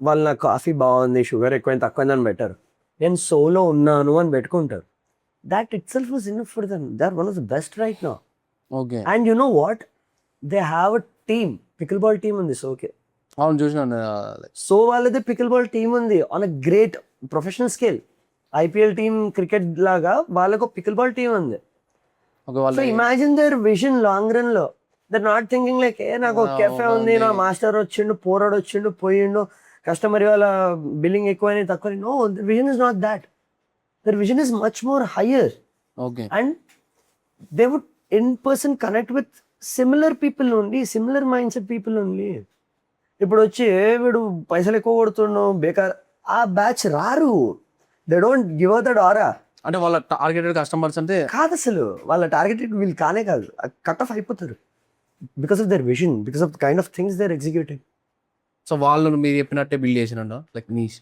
వాళ్ళు నాకు కాఫీ బాగుంది, షుగర్ ఎక్కువైంది తక్కువైందని పెట్టారు, నేను సోలో ఉన్నాను అని పెట్టుకుంటారు. That itself was enough for them. They're one of the best right now. Okay. And you know what? They have a team, pickle ball team ఉంది. సో ఓకే, అవును చూసినాను. సో వాళ్ళది పికిల్ బాల్ టీమ్ ఉంది on a great professional scale. IPL team cricket లాగా వాళ్ళకు pickle ball team ఉంది. So imagine there vision long run లో. There not thinking like నాకు ఒక కెఫే ఉంది, నా మాస్టర్ వచ్చిండు, పోరాడు వచ్చిండు, పోయిండు, కస్టమర్ వాళ్ళ బిల్లింగ్ ఎక్కువ తక్కువ. No, their vision is not that. Their vision is much more higher. Okay. And they would in person connect with similar people only, similar mind set people only. ఇప్పుడు వచ్చి వీడు పైసలు ఎక్కువ కొడుతున్నావు బేకార్, ఆ బ్యాచ్ రారు. They don't give out that ఆరా. అంటే వాళ్ళ టార్గెటెడ్ కస్టమర్స్ అంటే కాదు, అసలు వాళ్ళ టార్గెటెడ్ వీళ్ళు కానే కాదు, కట్ ఆఫ్ అయిపోతారు. Because of their vision, because of the kind of things they are executing. So వాళ్ళు మీరు చెప్పినట్టే బిల్డ్ చేసినండ లైక్ నీష్.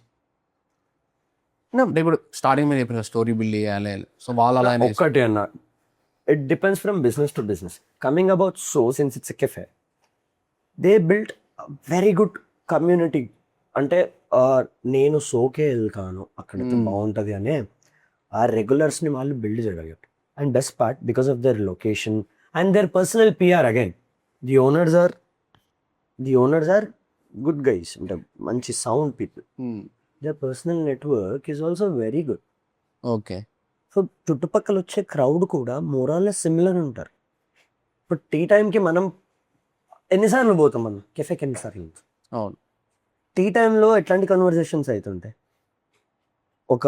అంటే ఇప్పుడు స్టార్టింగ్ మీరు చెప్పిన స్టోరీ బిల్డ్ చేయాలి, సో వాళ్ళు అలా ఒక్కటి అన్న, it depends from business to business. Coming about So, since it's a cafe, they built a very good community. అంటే నేను సోకే వెళ్తాను అక్కడైతే బాగుంటుంది అనే ఆ రెగ్యులర్స్ని వాళ్ళు బిల్డ్ చేయగలిగారు. And best part, because of their location and their personal PR again, the owners are good guys, అంటే మంచి sound people. Their personal network is also very good. Okay. So చుట్టుపక్కల వచ్చే క్రౌడ్ కూడా మోరాల్లెస్ సిమిలర్ ఉంటారు. ఇప్పుడు tea టైంకి మనం ఎన్నిసార్లు పోతాం, మనం కెఫేకి ఎన్నిసార్లు? అవును. టీ టైంలో ఎట్లాంటి కన్వర్జేషన్స్ అవుతుంటాయి, ఒక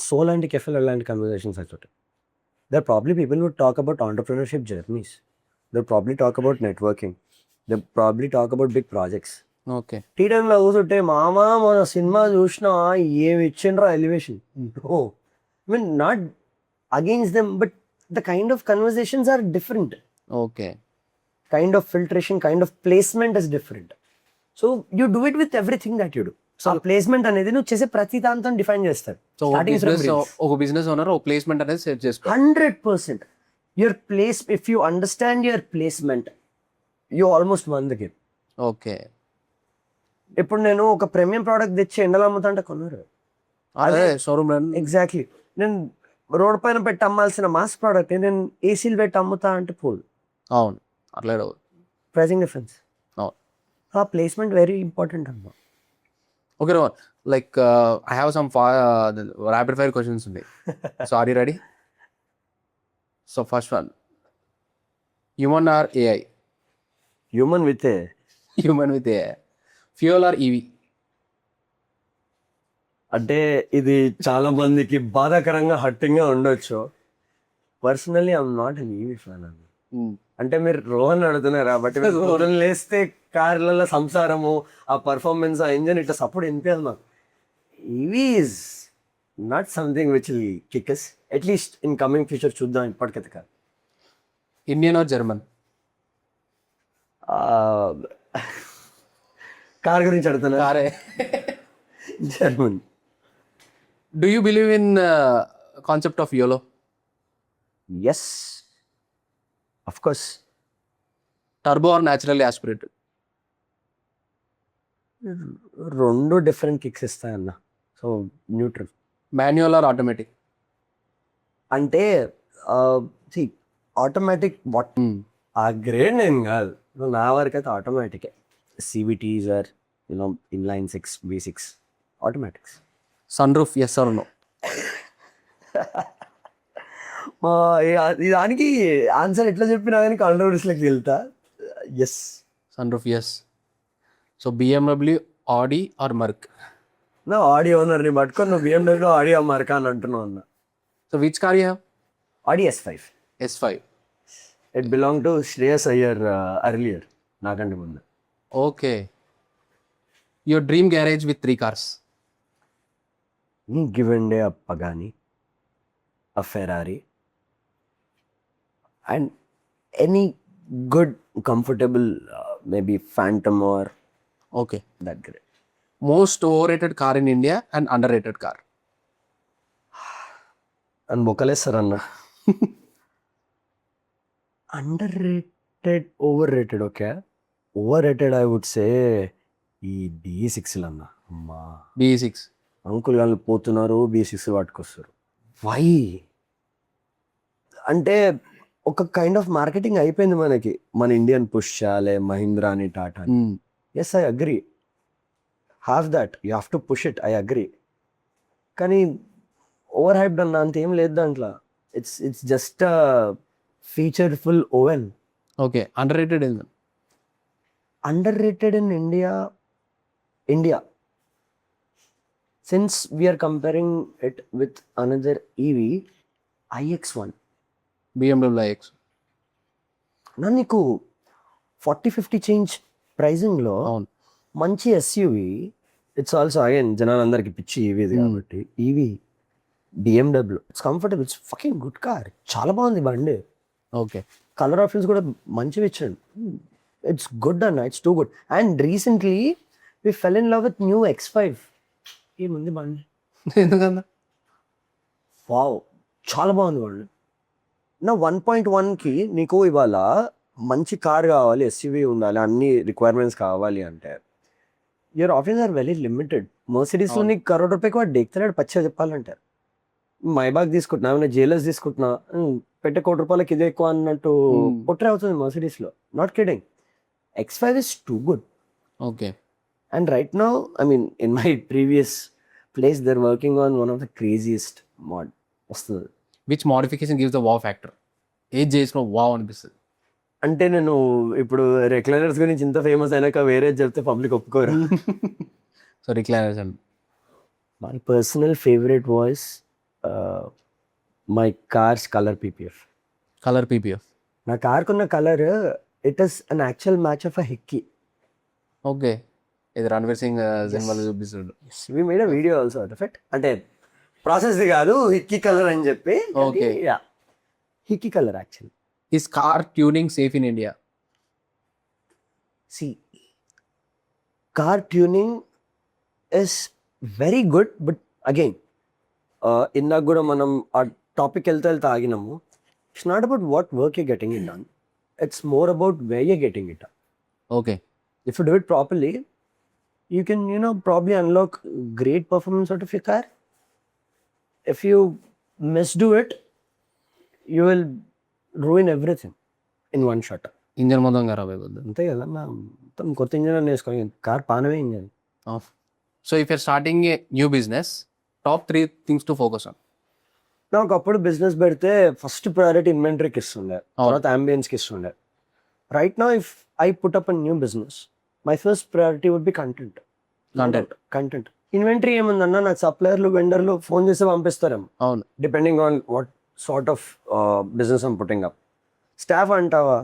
సో లాంటి కెఫేలో ఎలాంటి కన్వర్జేషన్స్ అవుతుంటాయి. There probably people would talk about entrepreneurship journeys, there probably talk about networking, there probably talk about big projects. Okay. Tea టైంలో కూర్చుంటే మామా మన సినిమా చూసినా ఏమి ఇచ్చిండ్రా elevation. Oh I mean, not against them, but the kind of conversations are different. Okay. Kind of filtration, kind of placement is different. So you do it with everything that you do. So ఆ placement అనేది నువ్వు చేసే ప్రతి దాంతో define చేస్తారు. So ఒక business owner ఒక placement అనేది సెట్ చేసుకో. 100% your place, if you understand your placement, you almost won the game. Okay. ఇప్పుడు నేను ఒక ప్రీమియం ప్రోడక్ట్ తెచ్చి ఎండలో అమ్ముతా అంటే కొన్నారు. అదే షోరూమ్ ఎగ్జాక్ట్లీ. నేను రోడ్ పైన పెట్టి అమ్మాల్సిన మాస్ ప్రోడక్ట్ నేను ఏసీలు పెట్టి అమ్ముతా అంటే పోదు. అవును, అట్లా ప్రైసింగ్ డిఫరెన్స్. అవును. ఆ ప్లేస్మెంట్ వెరీ ఇంపార్టెంట్ అమ్మా. Okay Rohan, like I have some rapid fire questions ఉన్నాయి. So are you ready? So first one, human or AI? Human with AI. Fuel or EV? అంటే ఇది చాలా మందికి బాధాకరంగా హర్టింగ్ గా ఉండొచ్చు. Personally I'm not an EV fan అన్న. అంటే మీరు రోహన్ అడుగుతున్నారా, బట్ రోహన్ లేస్తే కార్లలో సంసారము, ఆ పర్ఫార్మెన్స్, ఆ ఇంజన్ ఇట్లా సపోర్ట్ వినిపించాలి మాకు. EV is not something which will kick us, at least in coming future. చూద్దాం, ఇప్పటికైతే కాదు. Indian or German? కార్ గురించి అడుగుతున్నా. కారే. German. Do you believe in concept of YOLO? Yes, of course. Turbo or naturally aspirated? రెండు different kicks ఇస్తాయన్న. So neutral. Manual or automatic? అంటే automatic what ఆ గ్రేడ్ నేను కాదు, నా వరకు అయితే ఆటోమేటికే. CVTs or inline 6 V6 automatics. Sunroof yes or no? దానికి ఆన్సర్ ఎట్లా చెప్పినా కానీ కాంట్రవర్సీలోకి వెళ్తా. Yes, sunroof yes. So BMW, Audi or Merc? నా ఆడి ఓనర్ని పట్టుకొని నువ్వు BMW ఆడి అమ్మారకా అని అంటున్నావు అన్న. So which car you have? Audi S5. S5. It belong to Shreyas Iyer earlier, నాకంటే ముందు. Okay. Your dream garage with 3 cars? Given day a Pagani, a Ferrari, and any good comfortable maybe Phantom or okay. That great. Most overrated car in India and underrated car? అని బొక్కలేస్తారు అన్న. Underrated, overrated. Okay, overrated I would say ఈ B6 అన్న. అమ్మా, B6 uncle వాళ్ళు పోతున్నారు, B6 పట్టుకొస్తారు. Why అంటే ఒక కైండ్ ఆఫ్ మార్కెటింగ్ అయిపోయింది మనకి. మన ఇండియన్ పుష్ చేయాలి, మహీంద్రా అని, టాటా అని. Yes, I agree. Have that, you have to push it, I agree. కానీ ఓవర్ హైప్డ్ అన్న అంత ఏం లేదు దాంట్లో. It's just feature full oven. Okay. Underrated ఏంది? Underrated in India since we're comparing it with another EV, iX1. BMW iX. నా నీకు 40-50 change ప్రైజింగ్లో అవును. మంచి ఎస్యూవి. ఇట్స్ ఆల్సో అగైన్ జనాలందరికి పిచ్చి ఈవీ కాబట్టి EV BMW. It's comfortable, it's fucking good car. చాలా బాగుంది బండి. ఓకే. కలర్ ఆప్షన్స్ కూడా మంచివి ఇచ్చాడు. ఇట్స్ గుడ్ అన్న, it's too good. And recently we fell in love with new X5. ఏముంది బండి, ఎందుకన్నా? వావ్, చాలా బాగుంది బండి. నా 1.1కి నీకు ఇవాళ మంచి కార్ కావాలి, ఎస్యూవీ ఉండాలి, అన్ని రిక్వైర్మెంట్స్ కావాలి అంటే your options are very limited. మర్సిడీస్లో నీకు ₹1 crore వాడు డెక్తలేడు పచ్చిగా చెప్పాలంటే. మైబాగ్ తీసుకుంటున్నా, ఏమైనా జేలర్స్ తీసుకుంటున్నా, పెట్టే ₹1 crore ఇదే ఎక్కువ అన్నట్టు పొట్రే అవుతుంది మర్సిడీస్లో. Not kidding. X5 is too good. Okay. And right now, I mean, in my previous place, they're working on one of the craziest mod. వస్తుంది. Which modification gives the wow factor? ఏది చేసిన wow అనిపిస్తుంది? అంటే నేను ఇప్పుడు recliners గురించి ఇంత famous అయినాక వేరే చెప్తే పబ్లిక్ ఒప్పుకోరు. So recliners and my personal favourite voice my car's colour PPF. Colour PPF. నా కార్కున్న colour it is an actual match of a hickey. Okay. ఇది రణ్వీర్ సింగ్ సినిమాలో చూపిస్తుండు. We made a video also of it. అంటే process కాదు, hickey colour అని చెప్పి. ఓకే. Hickey colour actually. Is car tuning safe in India? See, car tuning is very good, but again, ఇందాక కూడా మనం ఆ టాపిక్ వెళ్తే ఆగినాము. It's not about what work you getting it done, it's more about way you getting it done. Okay. If you do it properly, you can, probably unlock great performance out of your car. If you misdo it, you will ruin everything in one shot. Engine మొత్తం ఖరాబ్ అయిపోద్ది. అంతే కదా, మొత్తం కొత్త engine వేసుకొని car పానవే engine. So if you're starting a new business, top 3 things to focus on. నాకు అప్పుడు బిజినెస్ పెడితే ఫస్ట్ ప్రయారిటీ ఇన్వెంటరీకి ఇస్తుండే, తర్వాత అంబియన్స్కి ఇస్తుండే. Right now if I put up a new business, my first priority would be content. Inventory ఏముందన్నా, నాకు సప్లయర్లు వెండర్లు ఫోన్ చేసి పంపిస్తారేమో, అవును, depending on what sort of business I'm putting up. Staff అంటావా,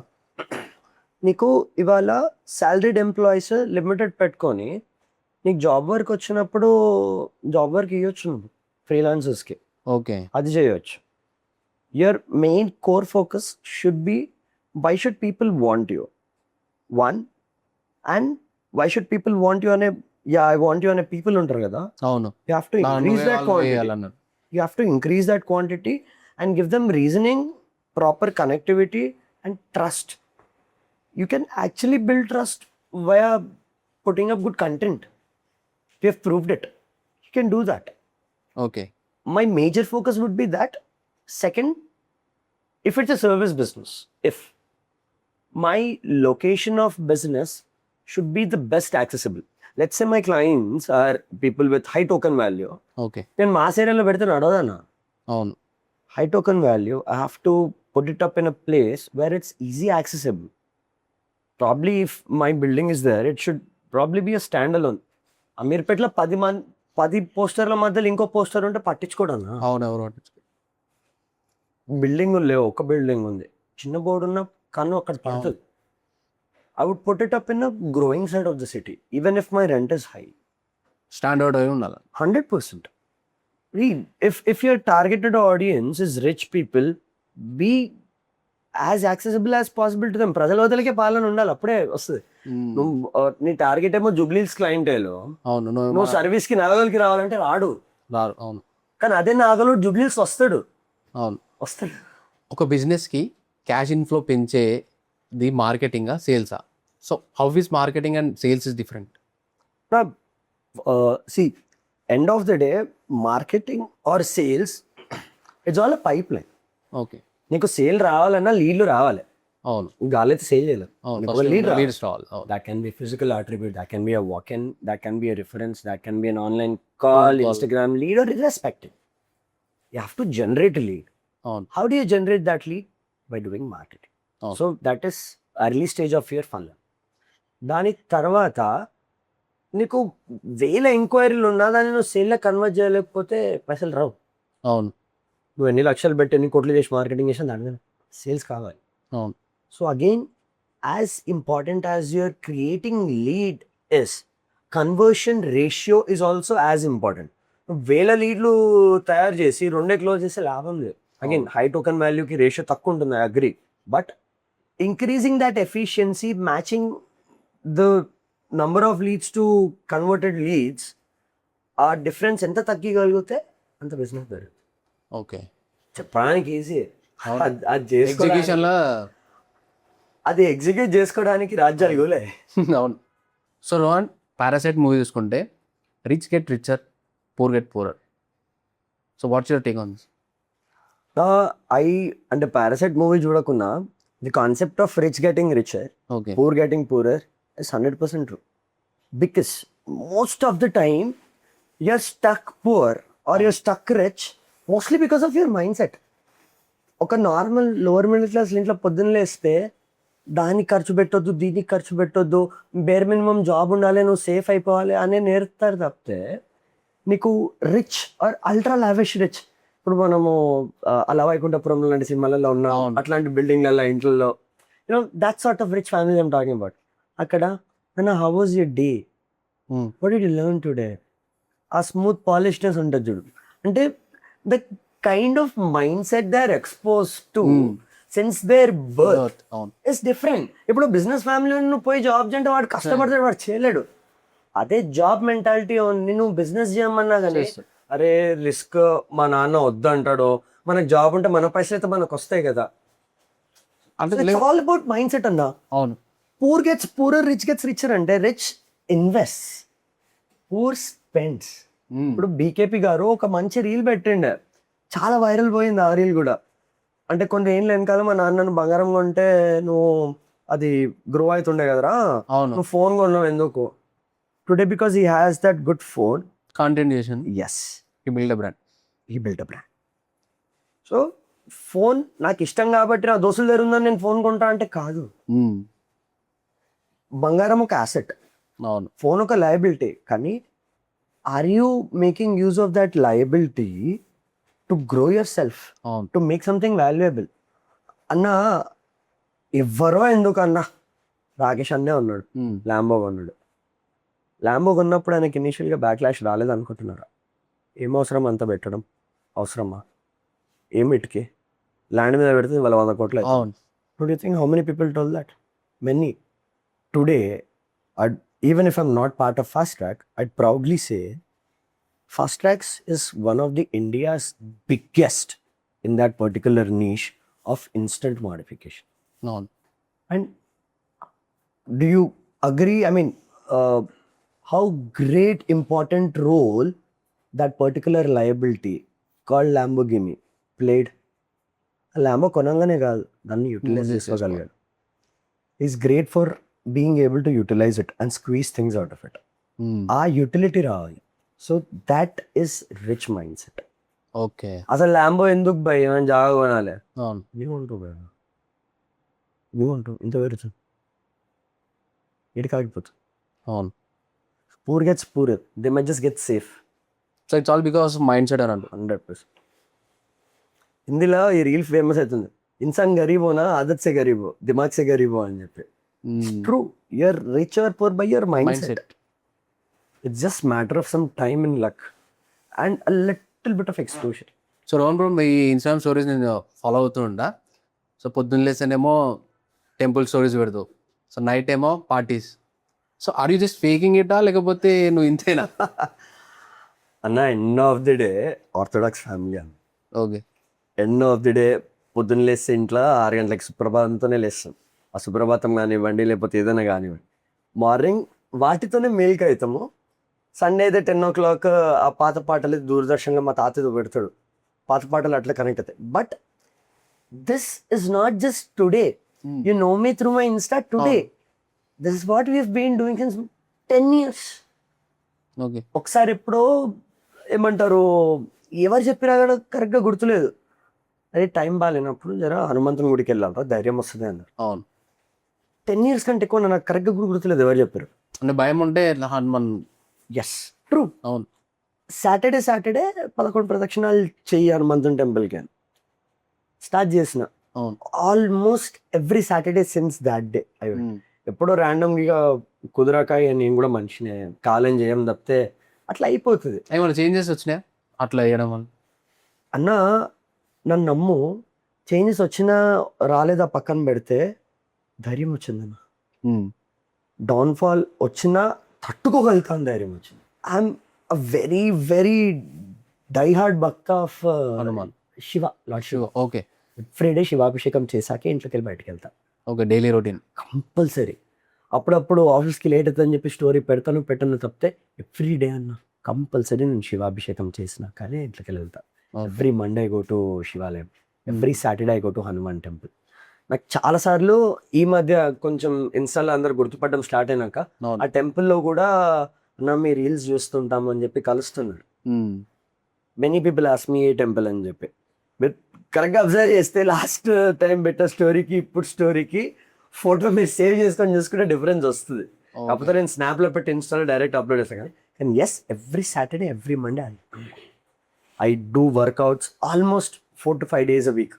నీకు ఇవాళ సాలరీడ్ ఎంప్లాయీస్ లిమిటెడ్ పెట్టుకొని నీకు జాబ్ వర్క్ వచ్చినప్పుడు జాబ్ వర్క్ ఇవ్వచ్చు నువ్వు ఫ్రీలాన్సర్స్కి. ఓకే, అది చేయవచ్చు. Your main core focus should be why should people want you, one, and why should people want you అనే ఐ వాంట్ యూ అనే పీపుల్ ఉంటారు కదా, అవును, you have to increase that quantity. You have to increase that quantity and give them reasoning, proper connectivity, and trust. You can actually build trust via putting up good content. We have proved it. You can do that. Okay. My major focus would be that. Second, if it's a service business, if my location of business should be the best accessible. Let's say my clients are people with high token value. Okay, నేను mass ఏరియాలో పెడితే నడవదన్నా. అవును, High token value, I have to put it up in a place where it's easy accessible. Probably if my building is there, it should probably be a standalone. అమీర్పేటలో 10 పోస్టర్ల మధ్యలో ఇంకో poster ఉంటే పట్టించుకోవడం. అవును, ఎవరు బిల్డింగ్ లేవు, ఒక బిల్డింగ్ ఉంది, చిన్న బోర్డు ఉన్న కన్ను అక్కడ పడుతుంది. I would put it up in a growing side of the city, even if my rent is high. Standard అయి ఉండాలి. 100%. If your targeted audience is rich people, be as accessible as possible to them. ప్రజల వదలకే పాలన ఉండాలి, అప్పుడే వస్తుంది. నువ్వు నీ target ఏమో జూబ్లీస్ క్లయింటేల్, అవును, నువ్వు సర్వీస్కి నాగలోకి రావాలంటే రాడు. అవును, కానీ అదే నాగలో జూబ్లీస్ వస్తాడు. అవును, వస్తాడు. ఒక బిజినెస్కి క్యాష్ ఇన్ఫ్లో పెంచేది మార్కెటింగా, సేల్సా? So how is marketing and sales is different? See, end of the day, marketing or sales, it's all a pipeline. Okay, నీకు సేల్ రావాలన్నా లీడ్లు రావాలి. అవును, గాలైతే సేల్ చేయలేదు. లీడ్స్ రావాలి. That can be physical attribute, that can be a walk-in, that can be a reference, that can be an online call, Instagram lead, or irrespective. You have to generate a lead. అవును, How do you generate that lead? By doing marketing. Oh. So that is early stage of your funnel. దాని తర్వాత నీకు వేల ఎంక్వైరీలు ఉన్నా దాన్ని నువ్వు సేల్లో కన్వర్ట్ చేయలేకపోతే పైసలు రావు. అవును, నువ్వు ఎన్ని లక్షలు పెట్టి ఎన్ని కోట్లు చేసి మార్కెటింగ్ చేసినా దాని మీద సేల్స్ కావాలి. అవును. So again, as important as your creating lead is, conversion ratio is also as important. వేల లీడ్లు తయారు చేసి 2 క్లోజ్ చేస్తే లాభం లేదు. అగైన్, హై టోకెన్ వాల్యూకి రేషియో తక్కువ ఉంటుంది, I agree. But increasing that efficiency, matching the number of leads to converted leads, ఆ difference ఎంత తగ్గగలిగితే అంత బిజినెస్ పెరుగుతుంది. ఓకే, చెప్పడానికి ఈజీ, ఎగ్జిక్యూషన్లో అది ఎగ్జిక్యూట్ చేసుకోవడానికి రాజ్యాలు ఇవ్వలే. అవును. సో రోహన్, పారాసైట్ మూవీ చూసుకుంటే rich get richer, poor get poorer. So what's your take on this? అంటే పారాసైట్ మూవీ చూడకున్నా the concept of rich getting richer, okay, poor getting poorer is 100% true. Because most of the time you're stuck poor or you're stuck rich mostly because of your mindset. ఒక normal lower middle class ఇంట్లో పొద్దున్న లేస్తే దానికి ఖర్చు పెట్టొద్దు, దీనికి ఖర్చు పెట్టొద్దు, బేర్ మినిమం జాబ్ ఉండాలి, నువ్వు సేఫ్ అయిపోవాలి అనే నేర్పుతారు తప్పితే నీకు rich or ultra lavish rich. ఇప్పుడు మనము అలా వైకుంఠపురంలో లాంటి సినిమాలలో ఉన్నాం, అట్లాంటి బిల్డింగ్లలో, ఇంట్లో, that sort of rich family I'm talking about. అక్కడ అన్న, how was your day, what did you learn today, ఆ స్మూత్ పాలిష్నెస్ ఉంటుంది చూడు. అంటే the kind of mind set they are expose to since their birth అవును it's different. ఇప్పుడు business family నువ్వు పోయి జాబ్ చేయంటే వాడు కష్టపడతాడు, వాడు చేయలేడు. అదే జాబ్ మెంటాలిటీ ఉంది, నువ్వు బిజినెస్ చేయమన్నా కానీ చేస్తాడు. అరే రిస్క్, మా నాన్న వద్దు అంటాడు, మనకు జాబ్ ఉంటే మన పైసలు అయితే మనకు వస్తాయి కదా. అంటే ఆల్ అబౌట్ మైండ్ సెట్ అన్నా. అవును poor gets poorer, rich gets richer. అంటే రిచ్ ఇన్వెస్ట్, పూర్ స్పెండ్స్. ఇప్పుడు బీకేపీ గారు ఒక మంచి రీల్ పెట్టిండే, చాలా వైరల్ పోయింది ఆ రీల్ కూడా. అంటే కొన్ని ఏళ్ళు వెనకాల మా నాన్నను బంగారం కొంటే నువ్వు అది గ్రో అవుతుండే కదరా, అవును నువ్వు ఫోన్ కొన్నావు ఎందుకు. Today because he has that good phone, content చేసాను ఎస్ ఈ build brand. He built a brand. So phone నాకు ఇష్టం కాబట్టి నా దోస్తులు జరుగుందని నేను ఫోన్ కొంటా అంటే కాదు. బంగారం ఒక అసెట్, అవును ఫోన్ ఒక లయబిలిటీ. కానీ are you making use of that liability to grow yourself, అవును టు మేక్ సంథింగ్ వాల్యుయబుల్? అన్నా ఎవ్వరో ఎందుకు అన్నా, రాకేష్ అన్నే ఉన్నాడు, ల్యాంబో కొన్నాడు. ల్యాంబో కొన్నప్పుడు ఆయనకి ఇనీషియల్గా బ్యాక్లాష్ రాలేదు అనుకుంటున్నారా? ఏం అవసరం అంత పెట్టడం, అవసరమా? ఏమిటికి ల్యాండ్ మీద పెడితే వాళ్ళ 100 కోట్లు. అవును do you think how many people told that? Many. Today even if I'm not part of Fast Track, I'd proudly say Fast Tracks is one of the India's biggest in that particular niche of instant modification. అవును And do you agree? I mean, how great important role that particular liability called Lamborghini played. Lambo కొనంగానే కాదు, దాన్ని utilize చేసుకోగలిగాడు. Is great for being able to utilize it and squeeze things out of it. ఆ utility రావాలి. So that is rich mindset. Okay అసలు Lambo ఎందుకు భయ్, మనం జాగా కొనాలి. అవును నీవుంటూ భయ, నీవుంటూ ఇంత పెడుతుంది, ఇటు కాగిపోతుంది. అవును poor gets poor, they my just get safe. So it's all because mind set అని అంటారు. 100%. హిందీలో ఈ రీల్ ఫేమస్ అవుతుంది, ఇన్సాన్ గరీబ్ హోనా ఆదత్ సే గరీబ్ హో, దిమాగ్ సే గరీబ్ హో అని చెప్పి. True, you're rich or poor by your mindset. It's just matter of some time and luck and a little bit of exposure. So Rohan bro, మీ ఇన్స్టాగ్రామ్ స్టోరీస్ నేను ఫాలో అవుతుంటా. సో పొద్దున్న లేస్తేనేమో టెంపుల్ స్టోరీస్ పెడతావు, so night ఏమో parties. So are you just faking ఇటా, లేకపోతే నువ్వు ఇంతేనా? అన్న end of the day orthodox family అన్న. Okay end of the day పొద్దున్న లేస్తే ఇంట్లో 6 గంటలకు సుప్రభాతంతోనే లేస్తాం. ఆ సుప్రభాతం కానివ్వండి లేకపోతే ఏదైనా కానివ్వండి, మార్నింగ్ వాటితోనే మేల్కి అవుతాము. సండే అయితే 10 o'clock ఆ పాత పాటలు దూరదర్శన్లో మా తాతయ్య పెడతాడు, పాత పాటలు అట్లా కనెక్ట్ అవుతాయి. But this is not just today, you know me through my insta today. This is what we have been doing since 10 years. Okay ఒకసారి ఎప్పుడో ఏమంటారు, ఎవరు చెప్పినా కూడా కరెక్ట్గా గుర్తులేదు, అదే టైం బాగాలేనప్పుడు జర హనుమంతుని గుడికి వెళ్ళాలి ధైర్యం వస్తుంది అన్నారు. అవును 10 years కంటే ఎక్కువ నాకు కరెక్ట్గా గుర్తులేదు ఎవరు చెప్పారు. అంటే భయం ఉంటే హనుమాన్. Yes true. అవును సాటర్డే 11 ప్రదక్షిణాలు చెయ్యి హనుమంతుని టెంపుల్కి అని స్టార్ట్ చేసిన. అవును almost every Saturday since that day. ఎప్పుడో ర్యాండమ్గా కుదరకాయ నేను కూడా మనిషినే, కాలం చేయం తప్పితే అట్లా అయిపోతుంది. ఏమైనా చేంజెస్ వచ్చినాయా అట్లా వేయడం వల్ల? అన్న నన్ను నమ్ము, చేంజెస్ వచ్చినా రాలేదా పక్కన పెడితే ధైర్యం వచ్చిందన్న. డౌన్ఫాల్ వచ్చినా తట్టుకోగలుగుతాను ధైర్యం వచ్చింది. I'm a very very die hard bhakt of Hanuman, Shiva, Lord Shiva. Okay every day శివాభిషేకం చేశాకే ఇంట్లోకి వెళ్ళి బయటకు వెళ్తా ఓకే, డైలీ రొటీన్ కంపల్సరీ. అప్పుడప్పుడు ఆఫీస్కి లేట్ అవుతుందని చెప్పి స్టోరీ పెట్టను తప్పితే ఎవ్రీ డే అన్న కంపల్సరీ నేను శివాభిషేకం చేసిన కానీ ఇంట్లోకి వెళ్ళి వెళ్తా. Every Monday I go to Shivalayam, every Saturday I go to Hanuman temple. నాకు చాలాసార్లు ఈ మధ్య కొంచెం ఇన్స్టాలో అందరు గుర్తుపడడం స్టార్ట్ అయినాక ఆ టెంపుల్లో కూడా నా మీ రీల్స్ చూస్తుంటాము అని చెప్పి కలుస్తున్నాడు. మెనీ పీపుల్ ఆస్క్ మీ ఏ టెంపుల్ అని చెప్పి. మీరు కరెక్ట్గా అబ్జర్వ్ చేస్తే లాస్ట్ టైం పెట్టిన స్టోరీకి ఇప్పుడు స్టోరీకి ఫోటో మీరు సేవ్ చేసుకొని చూసుకుంటే డిఫరెన్స్ వస్తుంది. కాకపోతే నేను స్నాప్లో పెట్టి ఇన్స్టాలో డైరెక్ట్ అప్లోడ్ చేస్తాను కానీ. And yes, every Saturday every Monday I do workouts almost 4 to 5 days a week.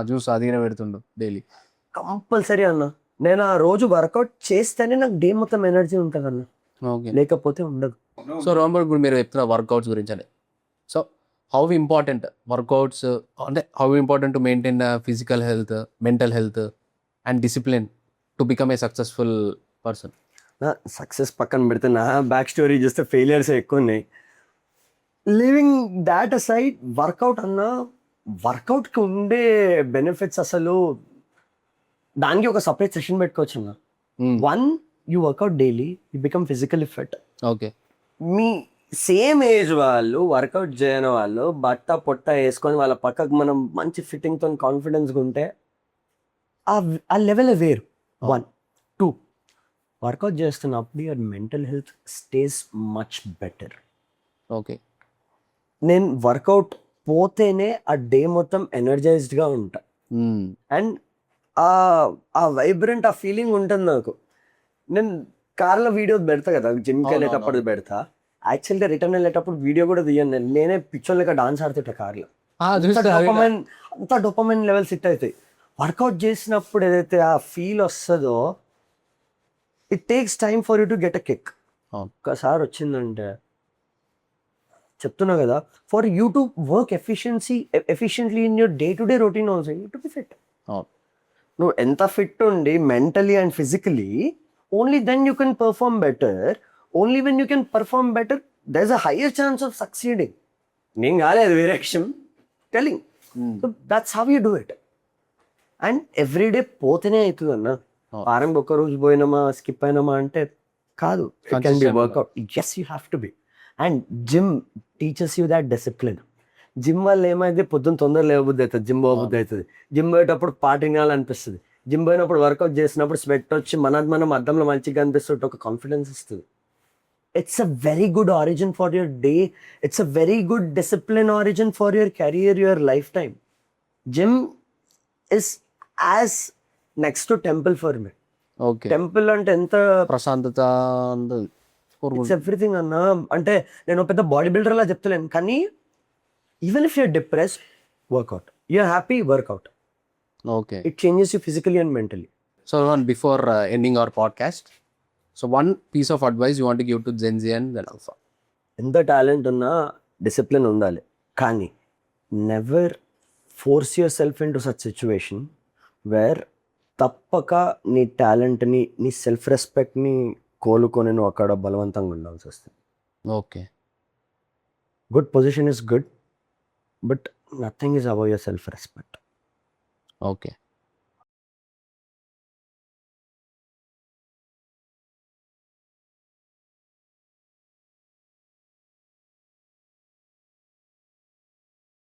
Juice అదిగానే పెడుతుండు డైలీ కంపల్సరీ అన్న. నేను ఆ రోజు వర్కౌట్ చేస్తేనే నాకు డే మొత్తం ఎనర్జీ ఉంటుంది అన్న, ఓకే లేకపోతే ఉండదు. సో రోహన్ బ్రో, ఇప్పుడు మీరు చెప్తున్న వర్కౌట్స్ గురించి అని, సో హౌ ఇంపార్టెంట్ వర్కౌట్స్ అంటే how important to maintain physical health, mental health and discipline to become a successful person? Success పక్కన పెడితే నా బ్యాక్ స్టోరీ చూస్తే ఫెయిలియర్స్ ఎక్కువ ఉన్నాయి. లివింగ్ దాట్ అసైడ్, వర్కౌట్ అన్నా, వర్కౌట్కి ఉండే బెనిఫిట్స్ అసలు దానికి ఒక సపరేట్ సెషన్ పెట్టుకోవచ్చు అన్న. One, you workout daily, you become physically fit. Okay. మీ సేమ్ ఏజ్ వాళ్ళు, వర్కౌట్ చేయని వాళ్ళు బట్ట పొట్ట వేసుకొని వాళ్ళ పక్కకు మనం మంచి ఫిట్టింగ్తో కాన్ఫిడెన్స్గా ఉంటే ఆ లెవెల్ వేరు. వన్. టూ, వర్కౌట్ చేస్తున్నప్పుడు your mental health stays much better. Okay. నేను వర్కౌట్ పోతేనే ఆ డే మొత్తం ఎనర్జైజ్డ్గా ఉంటా. అండ్ ఆ వైబ్రెంట్ ఆ ఫీలింగ్ ఉంటుంది నాకు. నేను కార్లో వీడియో పెడతా కదా, జిమ్కి వెళ్ళేటప్పుడు పెడతా. యాక్చువల్గా రిటర్న్ వెళ్ళేటప్పుడు వీడియో కూడా తీయను. నేనే పిచ్చోన్ లెక్క డాన్స్ ఆడుతుంటా కార్లో. అంత డోపమైన్ లెవెల్స్ హిట్ అవుతాయి. వర్కౌట్ చేసినప్పుడు ఏదైతే ఆ ఫీల్ వస్తుందో, it takes time for you to get a kick. ఒక్కసారి వచ్చిందంటే చెప్తున్నా కదా, for you to work efficiently in your day to day routine also you to be fit. నువ్వు ఎంత ఫిట్ ఉండి mentally and physically, only then you can perform better. Only when you can perform better there is a higher chance of succeeding. నేను కాలేదు, వేరే విషయం telling. So that's how you do it. And everyday పోతేనే అవుతుంది అన్న. వారానికి ఒక్క రోజు పోయినామా, స్కిప్ అయినామా అంటే కాదు. It can be workout. Yes, you have to be. And gym teachers you that discipline. Gym వల్ల ఏమైతే పొద్దున్న తొందర లేవబుద్ధి అవుతుంది, జిమ్ పోబుద్ధి అవుతుంది. జిమ్ పోయేటప్పుడు పాట వినాలనిపిస్తుంది. జిమ్ పోయినప్పుడు వర్కౌట్ చేసినప్పుడు స్వెట్ వచ్చి మనం అద్దంలో మంచిగా అనిపిస్తుంటే ఒక కాన్ఫిడెన్స్ ఇస్తుంది. It's a very good origin for your day. It's a very good discipline origin for your career, your life time. Gym is as next to temple for me. Okay. Temple అంటే ఎంత ప్రశాంతత, it's everything అన్న. అంటే నేను పెద్ద body builder లా చెప్తలేను, కానీ even if you're depressed, workout. You're happy, workout. Okay. It changes you physically and mentally. So before ending our podcast, so one piece of advice you want to give to Gen Z and Gen Alpha? ఎంత talent ఉన్నా discipline ఉండాలి, కానీ never force yourself into such situation where తప్పక నీ టాలెంట్ని, నీ self రెస్పెక్ట్ని కోలుకొని నువ్వు అక్కడ బలవంతంగా ఉండాల్సి వస్తుంది. Okay. Good position is good, but nothing is above your self respect. Okay.